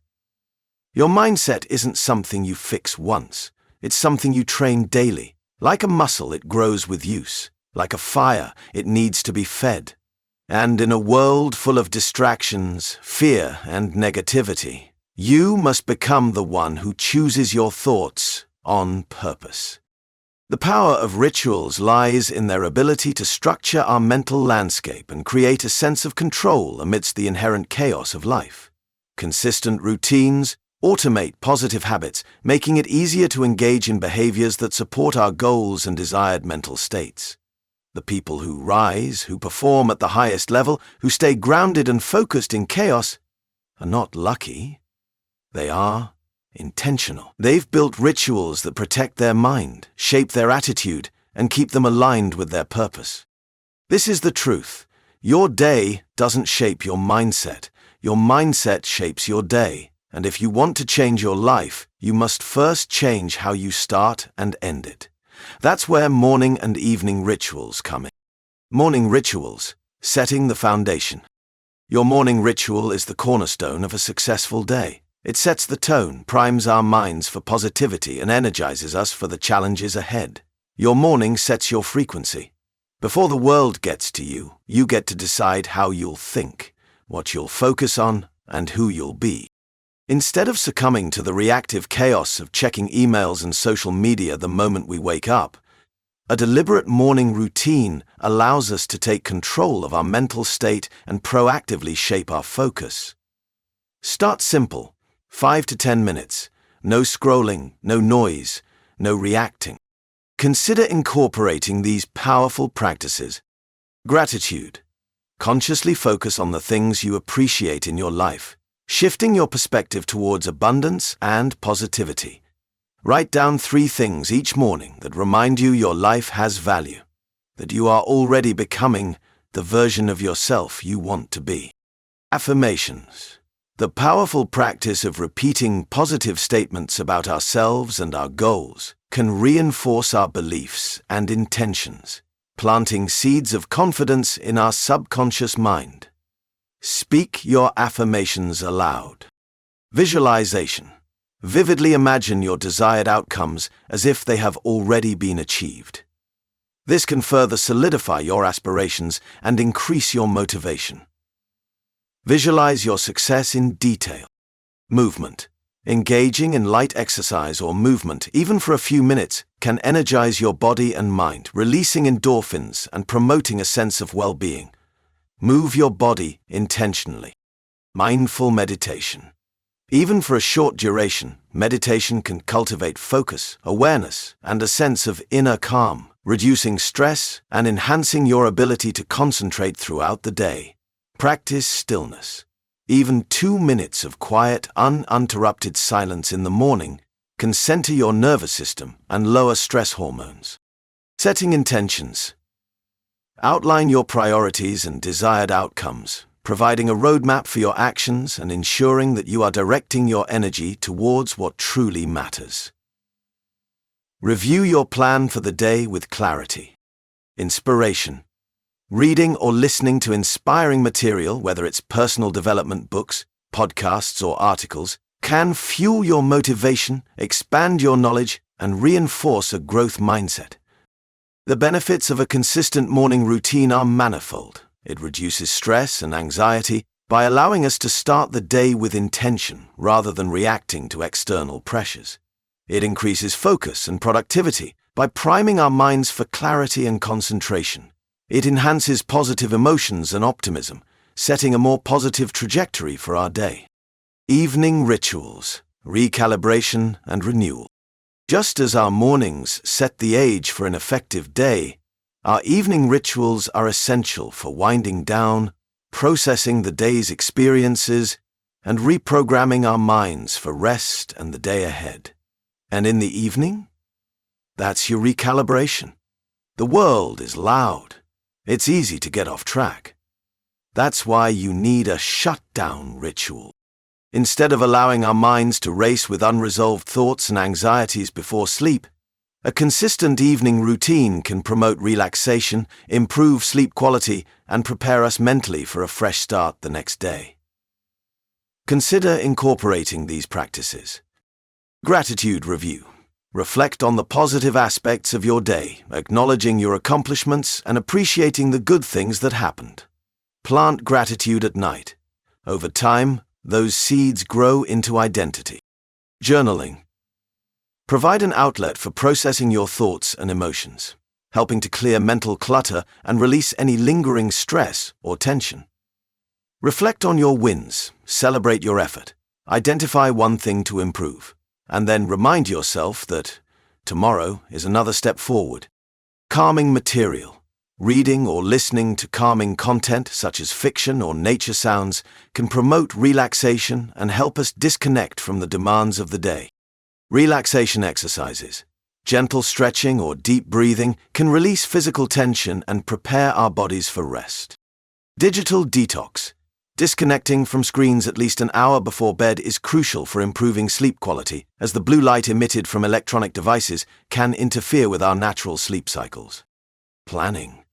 Your mindset isn't something you fix once. It's something you train daily. Like a muscle, it grows with use. Like a fire, it needs to be fed. And in a world full of distractions, fear, and negativity, you must become the one who chooses your thoughts on purpose. The power of rituals lies in their ability to structure our mental landscape and create a sense of control amidst the inherent chaos of life. Consistent routines automate positive habits, making it easier to engage in behaviors that support our goals and desired mental states. The people who rise, who perform at the highest level, who stay grounded and focused in chaos, are not lucky. They are intentional. They've built rituals that protect their mind, shape their attitude, and keep them aligned with their purpose. This is the truth. Your day doesn't shape your mindset. Your mindset shapes your day. And if you want to change your life, you must first change how you start and end it. That's where morning and evening rituals come in. Morning rituals, setting the foundation. Your morning ritual is the cornerstone of a successful day. It sets the tone, primes our minds for positivity, and energizes us for the challenges ahead. Your morning sets your frequency. Before the world gets to you, you get to decide how you'll think, what you'll focus on, and who you'll be. Instead of succumbing to the reactive chaos of checking emails and social media the moment we wake up, a deliberate morning routine allows us to take control of our mental state and proactively shape our focus. Start simple, 5 to 10 minutes, no scrolling, no noise, no reacting. Consider incorporating these powerful practices. Gratitude. Consciously focus on the things you appreciate in your life, shifting your perspective towards abundance and positivity. Write down 3 things each morning that remind you your life has value, that you are already becoming the version of yourself you want to be. Affirmations. The powerful practice of repeating positive statements about ourselves and our goals can reinforce our beliefs and intentions, planting seeds of confidence in our subconscious mind. Speak your affirmations aloud. Visualization. Vividly imagine your desired outcomes as if they have already been achieved. This can further solidify your aspirations and increase your motivation. Visualize your success in detail. Movement. Engaging in light exercise or movement, even for a few minutes, can energize your body and mind, releasing endorphins and promoting a sense of well-being. Move your body intentionally. Mindful meditation. Even for a short duration, meditation can cultivate focus, awareness, and a sense of inner calm, reducing stress and enhancing your ability to concentrate throughout the day. Practice stillness. Even 2 minutes of quiet, uninterrupted silence in the morning can center your nervous system and lower stress hormones. Setting intentions. Outline your priorities and desired outcomes, providing a roadmap for your actions and ensuring that you are directing your energy towards what truly matters. Review your plan for the day with clarity. Inspiration. Reading or listening to inspiring material, whether it's personal development books, podcasts, or articles, can fuel your motivation, expand your knowledge, and reinforce a growth mindset. The benefits of a consistent morning routine are manifold. It reduces stress and anxiety by allowing us to start the day with intention rather than reacting to external pressures. It increases focus and productivity by priming our minds for clarity and concentration. It enhances positive emotions and optimism, setting a more positive trajectory for our day. Evening rituals, recalibration, and renewal. Just as our mornings set the age for an effective day, our evening rituals are essential for winding down, processing the day's experiences, and reprogramming our minds for rest and the day ahead. And in the evening? That's your recalibration. The world is loud. It's easy to get off track. That's why you need a shutdown ritual. Instead of allowing our minds to race with unresolved thoughts and anxieties before sleep, a consistent evening routine can promote relaxation, improve sleep quality, and prepare us mentally for a fresh start the next day. Consider incorporating these practices. Gratitude review. Reflect on the positive aspects of your day, acknowledging your accomplishments and appreciating the good things that happened. Plant gratitude at night. Over time, those seeds grow into identity. Journaling. Provide an outlet for processing your thoughts and emotions, helping to clear mental clutter and release any lingering stress or tension. Reflect on your wins, celebrate your effort, identify one thing to improve, and then remind yourself that tomorrow is another step forward. Calming material. Reading or listening to calming content such as fiction or nature sounds can promote relaxation and help us disconnect from the demands of the day. Relaxation exercises. Gentle stretching or deep breathing can release physical tension and prepare our bodies for rest. Digital detox. Disconnecting from screens at least an hour before bed is crucial for improving sleep quality, as the blue light emitted from electronic devices can interfere with our natural sleep cycles. Planning.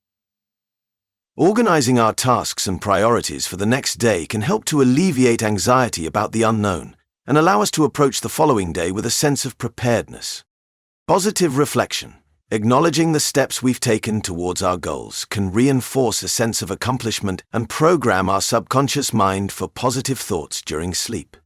Organizing our tasks and priorities for the next day can help to alleviate anxiety about the unknown and allow us to approach the following day with a sense of preparedness. Positive reflection. Acknowledging the steps we've taken towards our goals can reinforce a sense of accomplishment and program our subconscious mind for positive thoughts during sleep.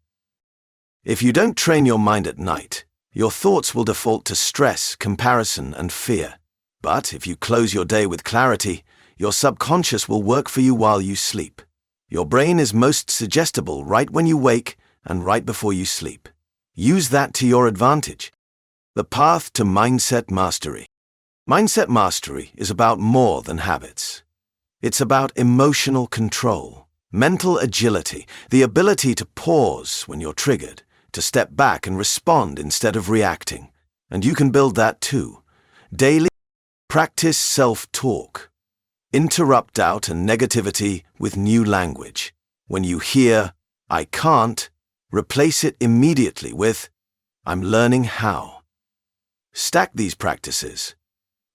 If you don't train your mind at night, your thoughts will default to stress, comparison, and fear. But if you close your day with clarity, your subconscious will work for you while you sleep. Your brain is most suggestible right when you wake and right before you sleep. Use that to your advantage. The path to mindset mastery. Mindset mastery is about more than habits. It's about emotional control, mental agility, the ability to pause when you're triggered, to step back and respond instead of reacting. And you can build that too. Daily, practice self-talk. Interrupt doubt and negativity with new language. When you hear, "I can't," replace it immediately with, "I'm learning how." Stack these practices.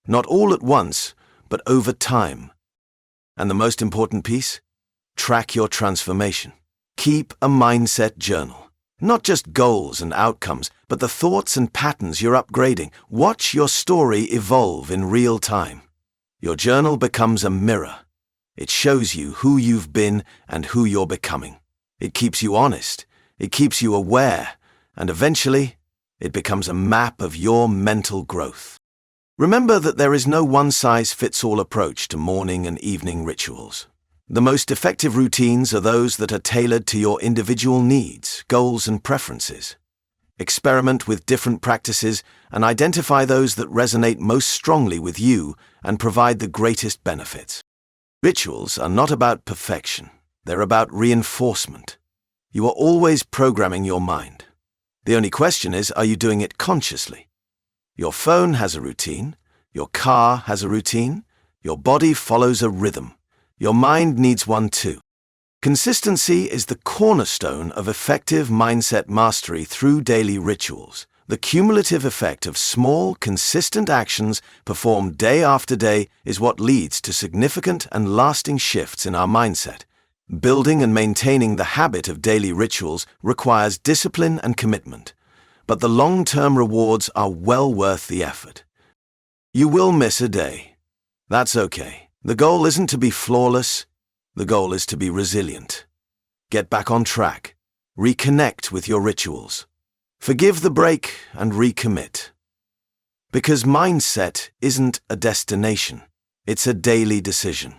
Not all at once, but over time. And the most important piece? Track your transformation. Keep a mindset journal. Not just goals and outcomes, but the thoughts and patterns you're upgrading. Watch your story evolve in real time. Your journal becomes a mirror. It shows you who you've been and who you're becoming. It keeps you honest. It keeps you aware. and eventually, it becomes a map of your mental growth. Remember that there is no one-size-fits-all approach to morning and evening rituals. The most effective routines are those that are tailored to your individual needs, goals, and preferences. Experiment with different practices and identify those that resonate most strongly with you and provide the greatest benefits. Rituals are not about perfection. They're about reinforcement. You are always programming your mind. The only question is, are you doing it consciously? Your phone has a routine. Your car has a routine. Your body follows a rhythm. Your mind needs one too. Consistency is the cornerstone of effective mindset mastery through daily rituals. The cumulative effect of small, consistent actions performed day after day is what leads to significant and lasting shifts in our mindset. Building and maintaining the habit of daily rituals requires discipline and commitment, but the long-term rewards are well worth the effort. You will miss a day. That's okay. The goal isn't to be flawless. The goal is to be resilient. Get back on track. Reconnect with your rituals. Forgive the break and recommit. Because mindset isn't a destination. It's a daily decision.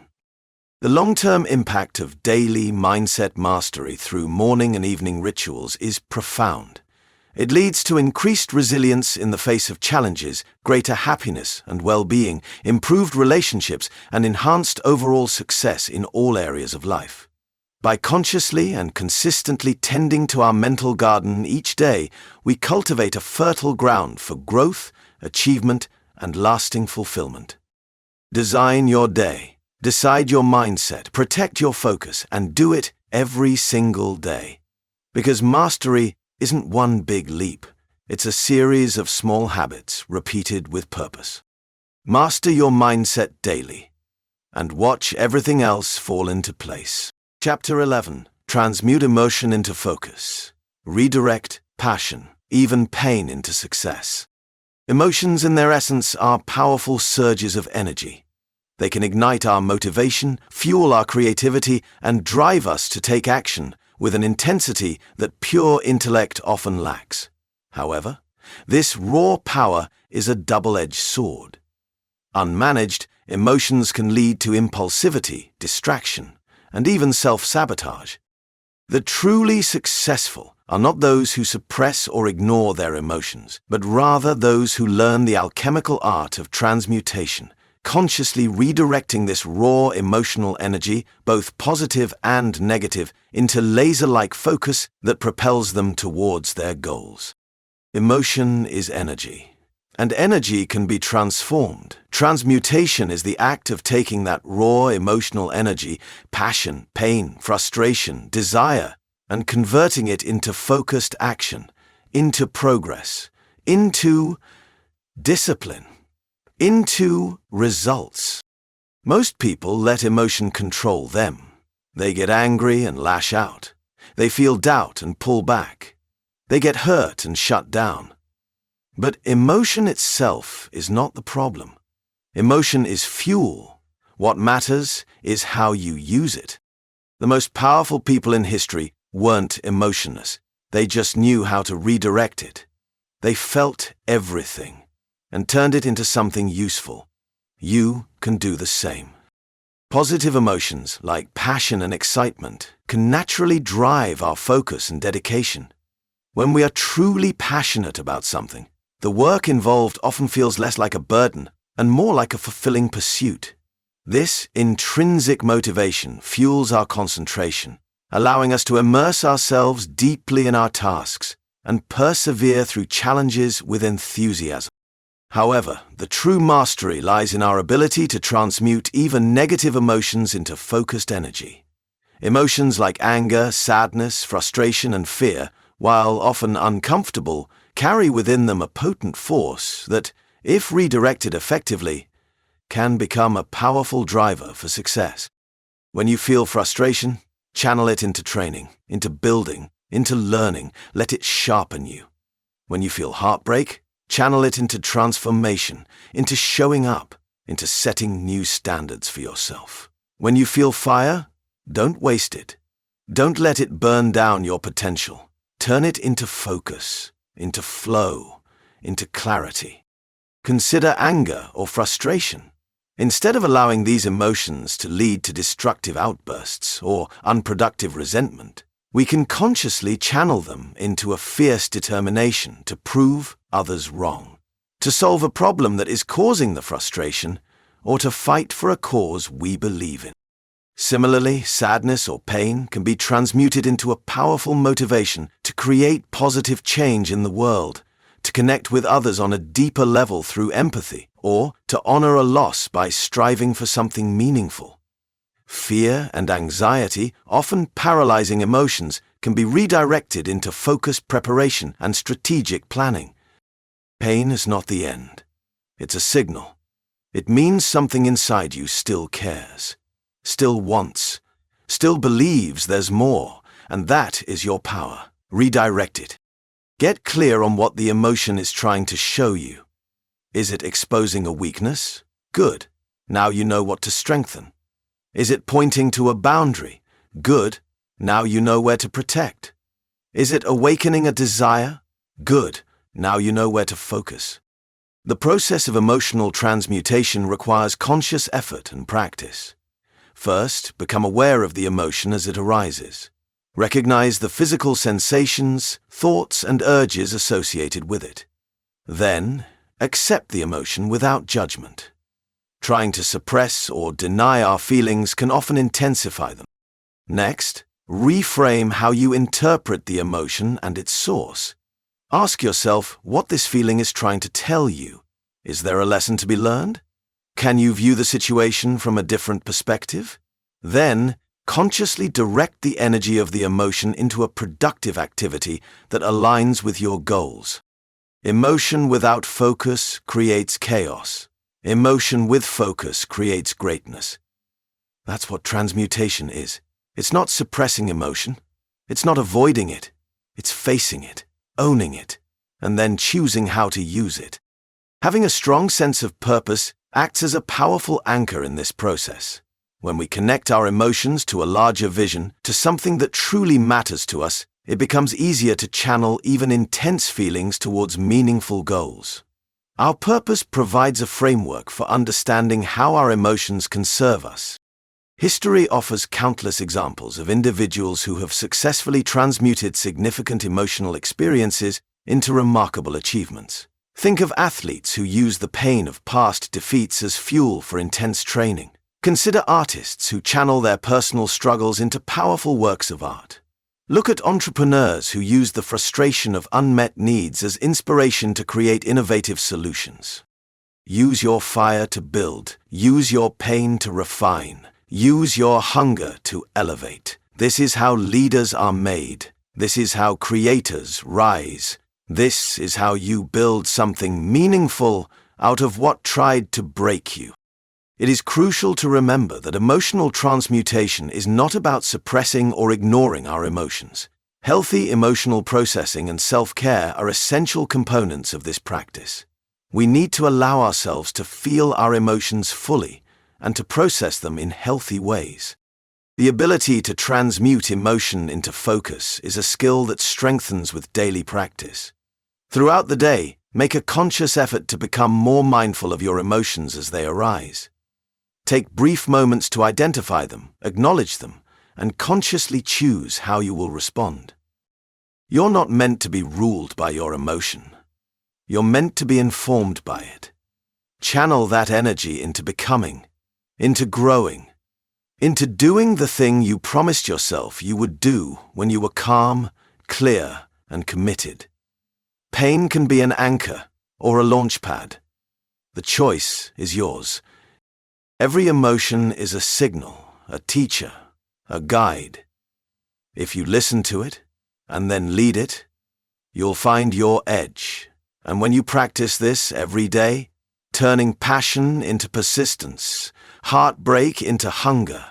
The long-term impact of daily mindset mastery through morning and evening rituals is profound. It leads to increased resilience in the face of challenges, greater happiness and well-being, improved relationships, and enhanced overall success in all areas of life. By consciously and consistently tending to our mental garden each day, we cultivate a fertile ground for growth, achievement, and lasting fulfillment. Design your day. Decide your mindset, protect your focus, and do it every single day. Because mastery isn't one big leap. It's a series of small habits repeated with purpose. Master your mindset daily, and watch everything else fall into place. Chapter 11. Transmute emotion into focus. Redirect passion, even pain, into success. Emotions in their essence are powerful surges of energy. They can ignite our motivation, fuel our creativity, and drive us to take action with an intensity that pure intellect often lacks. However, this raw power is a double-edged sword. Unmanaged, emotions can lead to impulsivity, distraction, and even self-sabotage. The truly successful are not those who suppress or ignore their emotions, but rather those who learn the alchemical art of transmutation, consciously redirecting this raw emotional energy, both positive and negative, into laser-like focus that propels them towards their goals. Emotion is energy, and energy can be transformed. Transmutation is the act of taking that raw emotional energy, passion, pain, frustration, desire, and converting it into focused action, into progress, into discipline, into results. Most people let emotion control them. They get angry and lash out. They feel doubt and pull back. They get hurt and shut down. But emotion itself is not the problem. Emotion is fuel. What matters is how you use it. The most powerful people in history weren't emotionless. They just knew how to redirect it. They felt everything and turned it into something useful. You can do the same. Positive emotions like passion and excitement can naturally drive our focus and dedication. When we are truly passionate about something, the work involved often feels less like a burden and more like a fulfilling pursuit. This intrinsic motivation fuels our concentration, allowing us to immerse ourselves deeply in our tasks and persevere through challenges with enthusiasm. However, the true mastery lies in our ability to transmute even negative emotions into focused energy. Emotions like anger, sadness, frustration, and fear, while often uncomfortable, carry within them a potent force that, if redirected effectively, can become a powerful driver for success. When you feel frustration, channel it into training, into building, into learning. Let it sharpen you. When you feel heartbreak, channel it into transformation, into showing up, into setting new standards for yourself. When you feel fire, don't waste it. Don't let it burn down your potential. Turn it into focus, into flow, into clarity. Consider anger or frustration. Instead of allowing these emotions to lead to destructive outbursts or unproductive resentment, we can consciously channel them into a fierce determination to prove others wrong, to solve a problem that is causing the frustration, or to fight for a cause we believe in. Similarly, sadness or pain can be transmuted into a powerful motivation to create positive change in the world, to connect with others on a deeper level through empathy, or to honor a loss by striving for something meaningful. Fear and anxiety, often paralyzing emotions, can be redirected into focused preparation and strategic planning. Pain is not the end. It's a signal. It means something inside you still cares, still wants, still believes there's more, and that is your power. Redirect it. Get clear on what the emotion is trying to show you. Is it exposing a weakness? Good. Now you know what to strengthen. Is it pointing to a boundary? Good. Now you know where to protect. Is it awakening a desire? Good. Now you know where to focus. The process of emotional transmutation requires conscious effort and practice. First, become aware of the emotion as it arises. Recognize the physical sensations, thoughts, and urges associated with it. Then, accept the emotion without judgment. Trying to suppress or deny our feelings can often intensify them. Next, reframe how you interpret the emotion and its source. Ask yourself what this feeling is trying to tell you. Is there a lesson to be learned? Can you view the situation from a different perspective? Then, consciously direct the energy of the emotion into a productive activity that aligns with your goals. Emotion without focus creates chaos. Emotion with focus creates greatness. That's what transmutation is. It's not suppressing emotion. It's not avoiding it. It's facing it, owning it, and then choosing how to use it. Having a strong sense of purpose acts as a powerful anchor in this process. When we connect our emotions to a larger vision, to something that truly matters to us, it becomes easier to channel even intense feelings towards meaningful goals. Our purpose provides a framework for understanding how our emotions can serve us. History offers countless examples of individuals who have successfully transmuted significant emotional experiences into remarkable achievements. Think of athletes who use the pain of past defeats as fuel for intense training. Consider artists who channel their personal struggles into powerful works of art. Look at entrepreneurs who use the frustration of unmet needs as inspiration to create innovative solutions. Use your fire to build. Use your pain to refine. Use your hunger to elevate. This is how leaders are made. This is how creators rise. This is how you build something meaningful out of what tried to break you. It is crucial to remember that emotional transmutation is not about suppressing or ignoring our emotions. Healthy emotional processing and self-care are essential components of this practice. We need to allow ourselves to feel our emotions fully and to process them in healthy ways. The ability to transmute emotion into focus is a skill that strengthens with daily practice. Throughout the day, make a conscious effort to become more mindful of your emotions as they arise. Take brief moments to identify them, acknowledge them, and consciously choose how you will respond. You're not meant to be ruled by your emotion. You're meant to be informed by it. Channel that energy into becoming, into growing, into doing the thing you promised yourself you would do when you were calm, clear, and committed. Pain can be an anchor or a launch pad. The choice is yours. Every emotion is a signal, a teacher, a guide. If you listen to it and then lead it, you'll find your edge. And when you practice this every day, turning passion into persistence, heartbreak into hunger,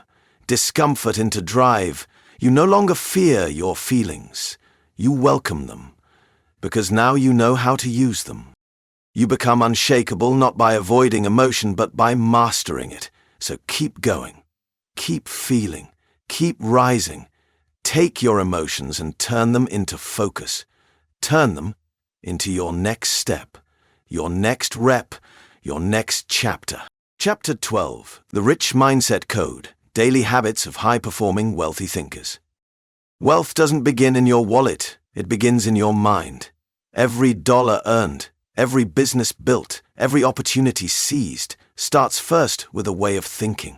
discomfort into drive, you no longer fear your feelings. You welcome them, because now you know how to use them. You become unshakable not by avoiding emotion but by mastering it. So keep going, keep feeling, keep rising. take your emotions and turn them into focus. Turn them into your next step, your next rep, your next chapter. Chapter 12. The Rich Mindset Code. Daily Habits of High-Performing Wealthy Thinkers. Wealth doesn't begin in your wallet, it begins in your mind. Every dollar earned, every business built, every opportunity seized starts first with a way of thinking.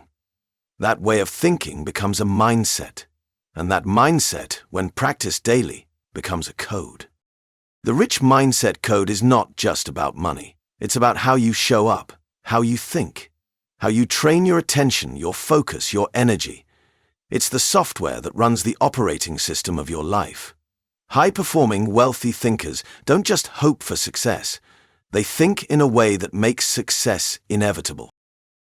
That way of thinking becomes a mindset, and that mindset, when practiced daily, becomes a code. The Rich Mindset Code is not just about money. It's about how you show up, how you think, how you train your attention, your focus, your energy. It's the software that runs the operating system of your life. High-performing, wealthy thinkers don't just hope for success. They think in a way that makes success inevitable.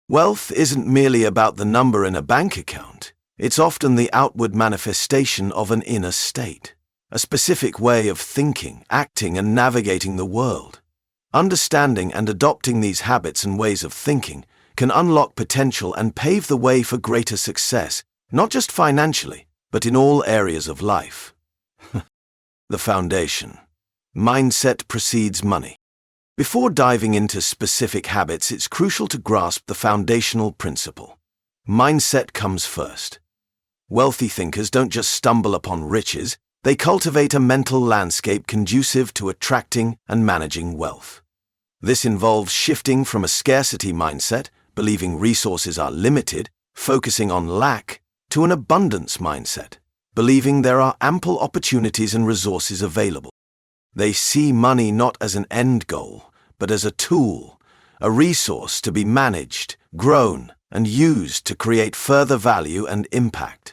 Wealth isn't merely about the number in a bank account. It's often the outward manifestation of an inner state, a specific way of thinking, acting, and navigating the world. Understanding and adopting these habits and ways of thinking can unlock potential and pave the way for greater success, not just financially, but in all areas of life. The foundation. Mindset precedes money. Before diving into specific habits, it's crucial to grasp the foundational principle. Mindset comes first. Wealthy thinkers don't just stumble upon riches, they cultivate a mental landscape conducive to attracting and managing wealth. This involves shifting from a scarcity mindset, believing resources are limited, focusing on lack, to an abundance mindset, believing there are ample opportunities and resources available. They see money not as an end goal, but as a tool, a resource to be managed, grown, and used to create further value and impact.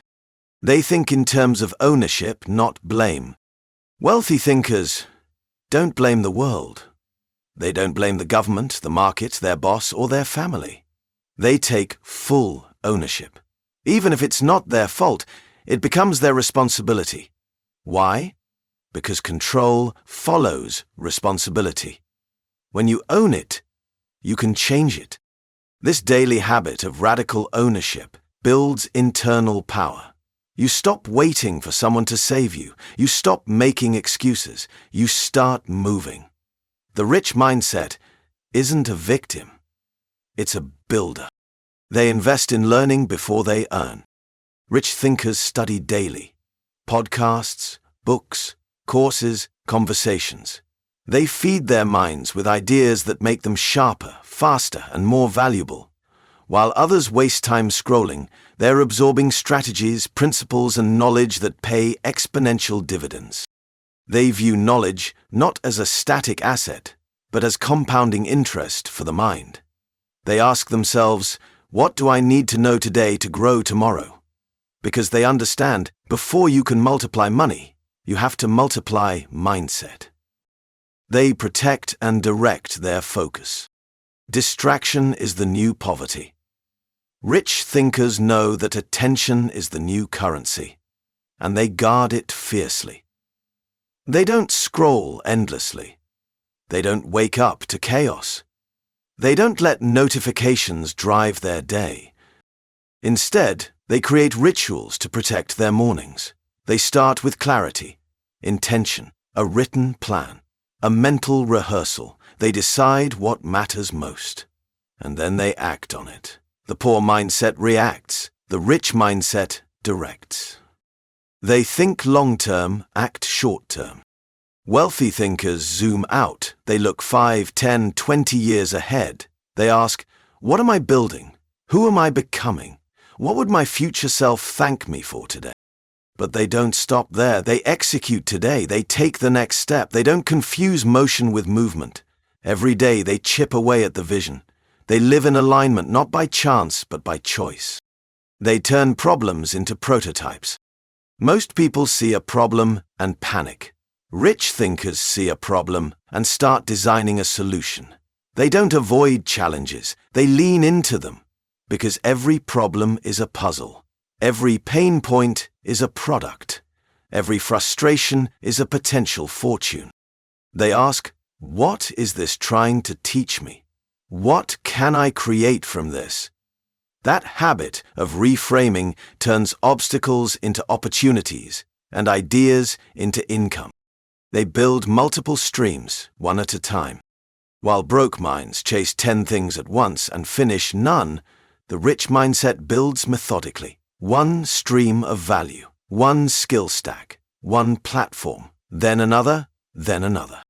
They think in terms of ownership, not blame. Wealthy thinkers don't blame the world. They don't blame the government, the market, their boss, or their family. They take full ownership. Even if it's not their fault, it becomes their responsibility. Why? Because control follows responsibility. When you own it, you can change it. This daily habit of radical ownership builds internal power. You stop waiting for someone to save you. You stop making excuses. You start moving. The rich mindset isn't a victim. It's a builder. They invest in learning before they earn. Rich thinkers study daily. Podcasts, books, courses, conversations. They feed their minds with ideas that make them sharper, faster, and more valuable. While others waste time scrolling, they're absorbing strategies, principles, and knowledge that pay exponential dividends. They view knowledge not as a static asset, but as compounding interest for the mind. They ask themselves, what do I need to know today to grow tomorrow? Because they understand, before you can multiply money, you have to multiply mindset. They protect and direct their focus. Distraction is the new poverty. Rich thinkers know that attention is the new currency, and they guard it fiercely. They don't scroll endlessly. They don't wake up to chaos. They don't let notifications drive their day. Instead, they create rituals to protect their mornings. They start with clarity, intention, a written plan, a mental rehearsal. They decide what matters most, and then they act on it. The poor mindset reacts. The rich mindset directs. They think long-term, act short-term. Wealthy thinkers zoom out. They look 5, 10, 20 years ahead. They ask, what am I building? Who am I becoming? What would my future self thank me for today? But they don't stop there. They execute today. They take the next step. They don't confuse motion with movement. Every day they chip away at the vision. They live in alignment not by chance but by choice. They turn problems into prototypes. Most people see a problem and panic. Rich thinkers see a problem and start designing a solution. They don't avoid challenges. They lean into them. Because every problem is a puzzle. Every pain point is a product. Every frustration is a potential fortune. They ask, what is this trying to teach me? What can I create from this? That habit of reframing turns obstacles into opportunities, and ideas into income. They build multiple streams, one at a time. While broke minds chase 10 things at once and finish none, the rich mindset builds methodically. One stream of value, one skill stack, one platform, then another, then another.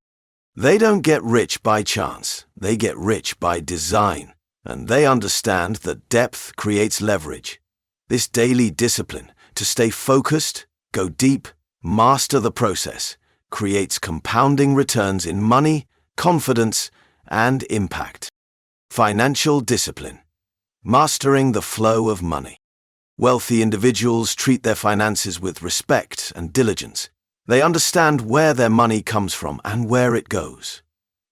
They don't get rich by chance, they get rich by design, and they understand that depth creates leverage. This daily discipline to stay focused, go deep, master the process, creates compounding returns in money, confidence, and impact. Financial discipline. Mastering the flow of money. Wealthy individuals treat their finances with respect and diligence. They understand where their money comes from and where it goes.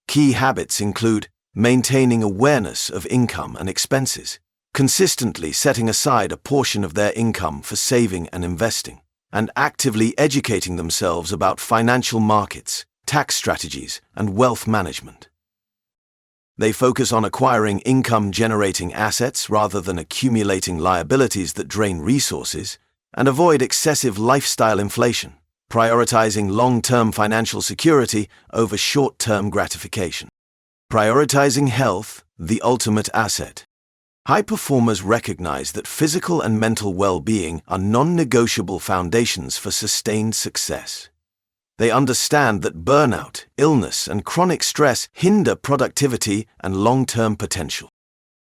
Key habits include maintaining awareness of income and expenses, consistently setting aside a portion of their income for saving and investing, and actively educating themselves about financial markets, tax strategies, and wealth management. They focus on acquiring income-generating assets rather than accumulating liabilities that drain resources, and avoid excessive lifestyle inflation, prioritizing long-term financial security over short-term gratification. Prioritizing health, the ultimate asset. High performers recognize that physical and mental well-being are non-negotiable foundations for sustained success. They understand that burnout, illness, and chronic stress hinder productivity and long-term potential.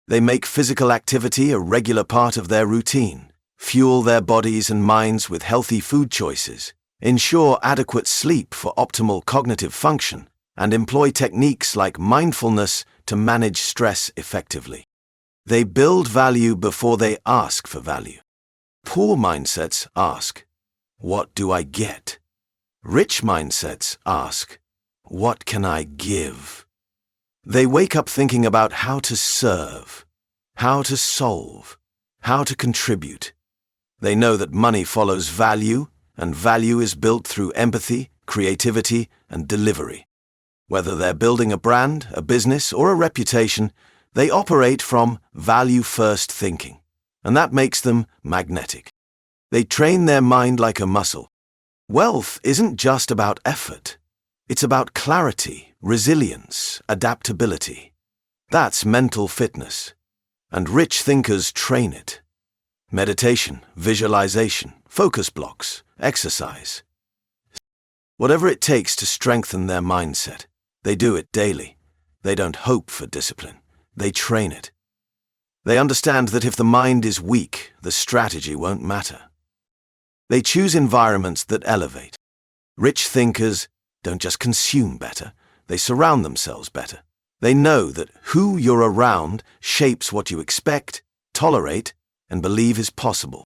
They make physical activity a regular part of their routine, fuel their bodies and minds with healthy food choices, ensure adequate sleep for optimal cognitive function, and employ techniques like mindfulness to manage stress effectively. They build value before they ask for value. Poor mindsets ask, "What do I get?" Rich mindsets ask, "What can I give?" They wake up thinking about how to serve, how to solve, how to contribute. They know that money follows value, and value is built through empathy, creativity, and delivery. Whether they're building a brand, a business, or a reputation, they operate from value-first thinking, and that makes them magnetic. They train their mind like a muscle. Wealth isn't just about effort. It's about clarity, resilience, adaptability. That's mental fitness. And rich thinkers train it. Meditation, visualization, focus blocks, exercise. Whatever it takes to strengthen their mindset, they do it daily. They don't hope for discipline. They train it. They understand that if the mind is weak, the strategy won't matter. They choose environments that elevate. Rich thinkers don't just consume better, they surround themselves better. They know that who you're around shapes what you expect, tolerate, and believe is possible.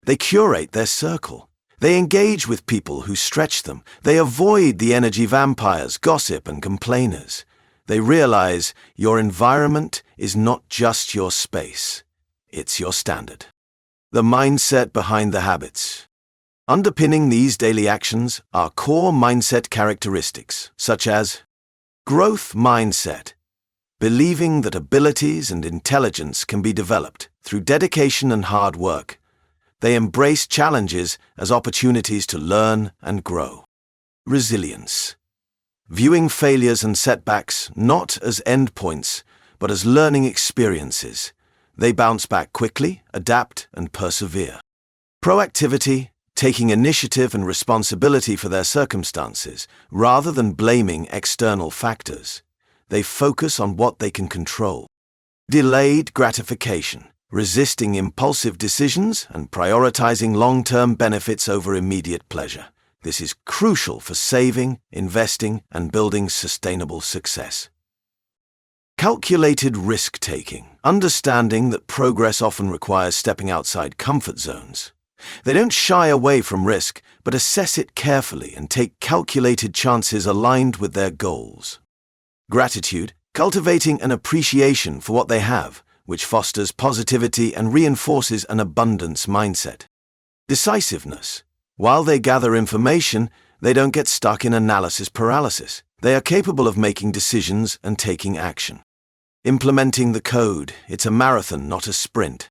They curate their circle. They engage with people who stretch them. They avoid the energy vampires, gossip, and complainers. They realize your environment is not just your space, it's your standard. The mindset behind the habits. Underpinning these daily actions are core mindset characteristics, such as growth mindset, believing that abilities and intelligence can be developed through dedication and hard work. They embrace challenges as opportunities to learn and grow. Resilience, viewing failures and setbacks not as endpoints, but as learning experiences. They bounce back quickly, adapt, and persevere. Proactivity, taking initiative and responsibility for their circumstances, rather than blaming external factors. They focus on what they can control. Delayed gratification, resisting impulsive decisions and prioritizing long-term benefits over immediate pleasure. This is crucial for saving, investing, and building sustainable success. Calculated risk-taking, understanding that progress often requires stepping outside comfort zones. They don't shy away from risk, but assess it carefully and take calculated chances aligned with their goals. Gratitude, cultivating an appreciation for what they have, which fosters positivity and reinforces an abundance mindset. Decisiveness, while they gather information, they don't get stuck in analysis paralysis. They are capable of making decisions and taking action. Implementing the code, it's a marathon, not a sprint.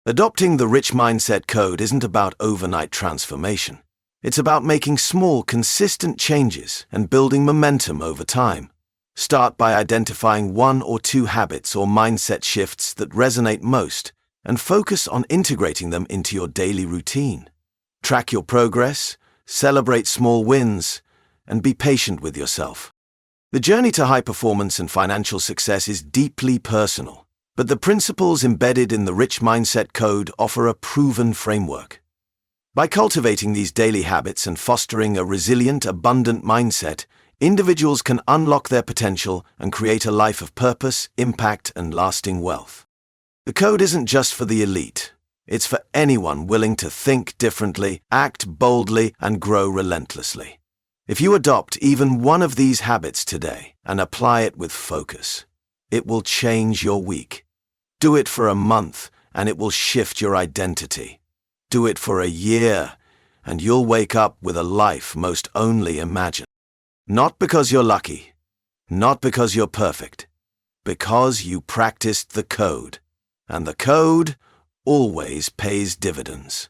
Adopting the rich mindset code isn't about overnight transformation. It's about making small, consistent changes and building momentum over time. Start by identifying 1 or 2 habits or mindset shifts that resonate most and focus on integrating them into your daily routine. Track your progress, celebrate small wins, and be patient with yourself. The journey to high performance and financial success is deeply personal, but the principles embedded in the Rich Mindset Code offer a proven framework. By cultivating these daily habits and fostering a resilient, abundant mindset, individuals can unlock their potential and create a life of purpose, impact, and lasting wealth. The code isn't just for the elite. It's for anyone willing to think differently, act boldly, and grow relentlessly. If you adopt even one of these habits today and apply it with focus, it will change your week. Do it for a month, and it will shift your identity. Do it for a year, and you'll wake up with a life most only imagine. Not because you're lucky, not because you're perfect, because you practiced the code. And the code always pays dividends.